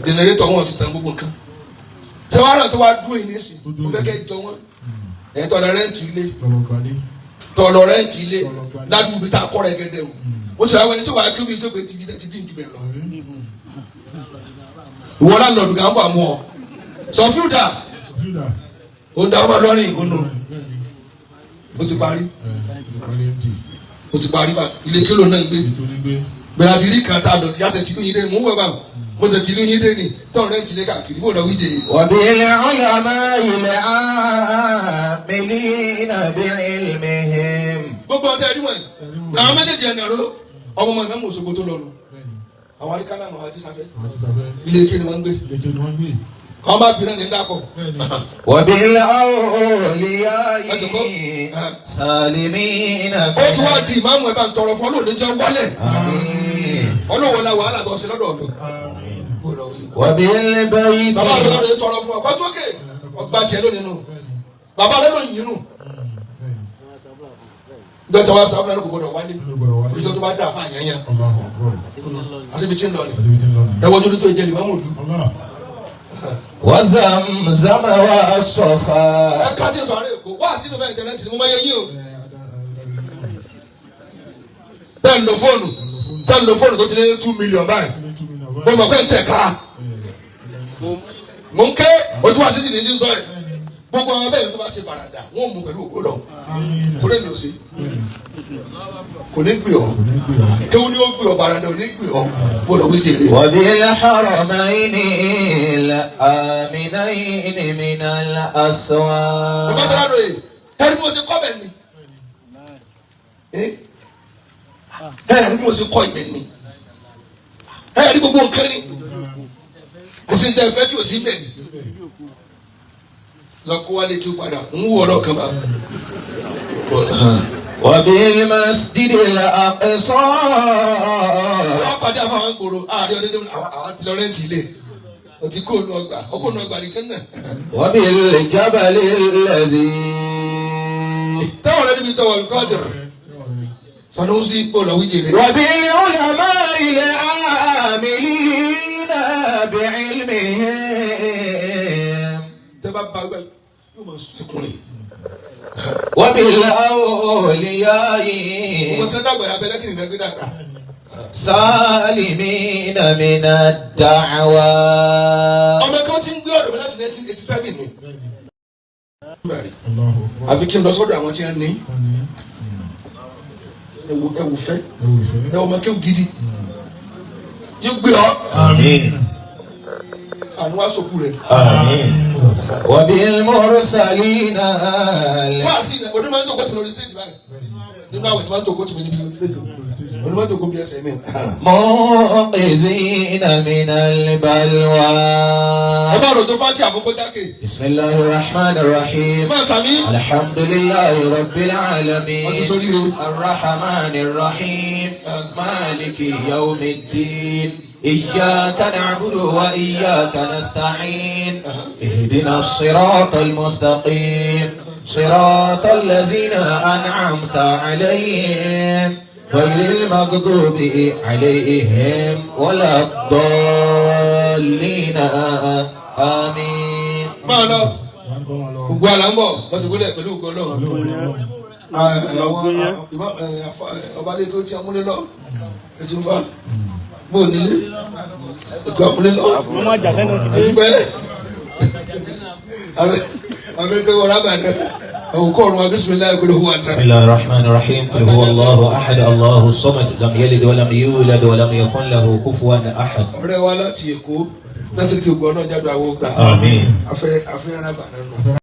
[SPEAKER 1] jẹnẹrétọ̀ wọn fi tan gbogbo nǹkan tí wọ́n rà tó wá dúró yìí nísìn mo fẹ́ kẹ́ jọ wọn ẹ̀yin tọ́lọ rẹ́ǹtì ilé ládùúgbò bí tá a kọ́ rẹ̀ gẹ́gẹ́ o ó sì ráwọ́ ẹni tí wàá kí omi tó gbé ti bí ju bẹ́ẹ̀ lọ ìwọ náà lọ́dún kan bọ̀ àmú ọ sọ fúdà ó ń da ọmọ lọ́rìn ìgbónú ó ti parí bá ilé kílò náà gbé bẹ̀rẹ̀ àti rí kan tá a lọ yàtọ̀ tìlú yín dé mú wẹ̀ bá mo sì tìlú yín dé ní tọ́run rẹ̀ tìlé káàkiri bó lọ wíjẹ.
[SPEAKER 2] وبالعلماء العاملين بعلمهم.
[SPEAKER 1] gbogbo ọtí ẹni wọ̀nyí àwọn méjèèjì ẹni ọ̀rọ̀ ọmọ ọmọ ìmọ̀ Òṣogbo tó lọ nù àwọn aríkálà àwọn àti sáfẹ́ ilé ike ni wọ́n ń gbé àwọn bá bìrẹ̀ ní dákọ̀.
[SPEAKER 2] وبالأولياء سالمين.
[SPEAKER 1] ó ti wá di ìmáàmù ẹ̀ bá ń tọrọ fún ọlọ́ọ̀ni jẹ́ wálẹ̀ ọlọ́wọ́ la wàhálà tó ṣe lọ́dọ̀ ọ̀dọ̀.
[SPEAKER 2] وبالبيت.
[SPEAKER 1] bàbá àti ọlọ́dọ̀ yẹn tọrọ fún ọ fọ́tú òkè ọgbà tiẹ̀ lónìí nù bàbá rẹ̀ lóyìn yín nù. bẹ́ẹ̀ tí wọ́n sá fún ẹ kò gbọdọ̀ wálé ìjọ tó bá dà fún àyànyàn àṣebí tí ń lọ ni ẹ wọ́n jóni tó jẹ́ lè má mọ̀ lù.
[SPEAKER 2] وزمزم والصفا.
[SPEAKER 1] ẹ ká tí sọ̀rọ̀ èkó wá sínú bẹ́ẹ̀ tẹ̀lé tì ní mo máa yẹ yín o. tẹ́ ń lo fóònù tó ti lé 2 million báyìí mo mọ̀ pé ń tẹ̀ ká mo ń ké ojú wa sísì ní ní sọ ẹ̀ gbogbo àwọn bẹ́ẹ̀ tó bá ṣe bàràdà wọ́n mú pẹ̀lú ògbó lọ kó lè mi ò sí kò ní gbé ọ kéwù ni ó gbé ọ bàràdà ò ní gbé ọ bó lọ wí jèrè.
[SPEAKER 2] وبالحرمين الآمنين من الأسواق.
[SPEAKER 1] ìbá sọ́dọ̀ rẹ̀ ẹ̀rí bí mo ṣe kọ́ bẹ̀ ni ẹ̀rí bí mo ṣe kọ́ ibẹ̀ ni ẹ̀rí gbogbo nǹkan ni kò sí ní tẹ́ fẹ́ tí ò sí bẹ̀ lọ kó wálé kí ó padà ń wú ọ̀rọ̀ kan bá.
[SPEAKER 2] وبالمسجد الأقصى.
[SPEAKER 1] wọ́n pàdé àfàwọn gbòòrò àárẹ̀ ọdún àwọn ti lọ rẹ́ǹtì ilé o ti kó nu ọgbà ọkọ̀ nu ọgbà nìkan náà.
[SPEAKER 2] وبالجبل الذي.
[SPEAKER 1] tẹ́wọ̀n rẹ níbi tẹ́wọ̀n kọ́dìr Sanusi olówí jèrè.
[SPEAKER 2] وبالعلماء العاملين بعلمهم
[SPEAKER 1] tẹ́ bá bá gbẹ yóò máa sún ẹkún ni.
[SPEAKER 2] وبالأولياء
[SPEAKER 1] ọmọ tí wọ́n dàgbà yà bẹ́ẹ̀ kí ni dàgbé dàgbà.
[SPEAKER 2] سالمين من الدعوى.
[SPEAKER 1] ọmọ kan ti ń gbé ọ̀dọ̀ mi láti 1987 ni. àfi kí n lọ sọ́dọ̀ àwọn tí wọ́n ní ẹwù fẹ́ ẹwù ọmọ kéwù gidi yóò gbé ọ.
[SPEAKER 2] آمين
[SPEAKER 1] àánú wá sọkú rẹ.
[SPEAKER 2] آمين. وبالمرسلين
[SPEAKER 1] wá sí ilẹ̀ onímọ̀ ní tòkó tì mí lórí stage báyìí nínú àwẹ̀ tí wọ́n ń tòkó tì mí níbi stage onímọ̀ ní tòkó bí ẹsẹ̀ mi.
[SPEAKER 2] منقذين من البلوى.
[SPEAKER 1] ẹ bá rò tó fáti àkókò jákè.
[SPEAKER 2] بسم الله الرحمن الرحيم.
[SPEAKER 1] máa sàmí.
[SPEAKER 2] الحمد لله رب العالمين
[SPEAKER 1] wọ́n ti sọ ríro.
[SPEAKER 2] الرحمن الرحيم مالك يوم الدين إياك نعبد وإياك نستعين اهدنا الصراط المستقيم صراط الذين أنعمت عليهم غير المغضوب عليهم ولا الضالين آمين.
[SPEAKER 1] máa lọ gbogbo àlà ń bọ̀ lọ́dún gbọ́dọ̀ pẹ̀lú ògo Ọlọ́run. ọba lè tó ti amúlé lọ ètò ìfà bó nílé ètò amúlé lọ.
[SPEAKER 4] wọ́n máa jà sẹ́nu ti dé.
[SPEAKER 1] ẹgbẹ́ àbẹ tó wọlé àbàdẹ òkú ọ̀run wa bisimilayi kúlẹ̀ hu àtà.
[SPEAKER 2] بسم الله الرحمن الرحيم قل هو الله أحد الله الصمد لم يلد ولم يولد ولم يكن له كفوا أحد.
[SPEAKER 1] ọ̀rẹ́ wa láti Èkó láti kí ògùn ọ̀nà jáde àwọn ọgbà.
[SPEAKER 2] آمين.
[SPEAKER 1] afẹ́ arábà nínú.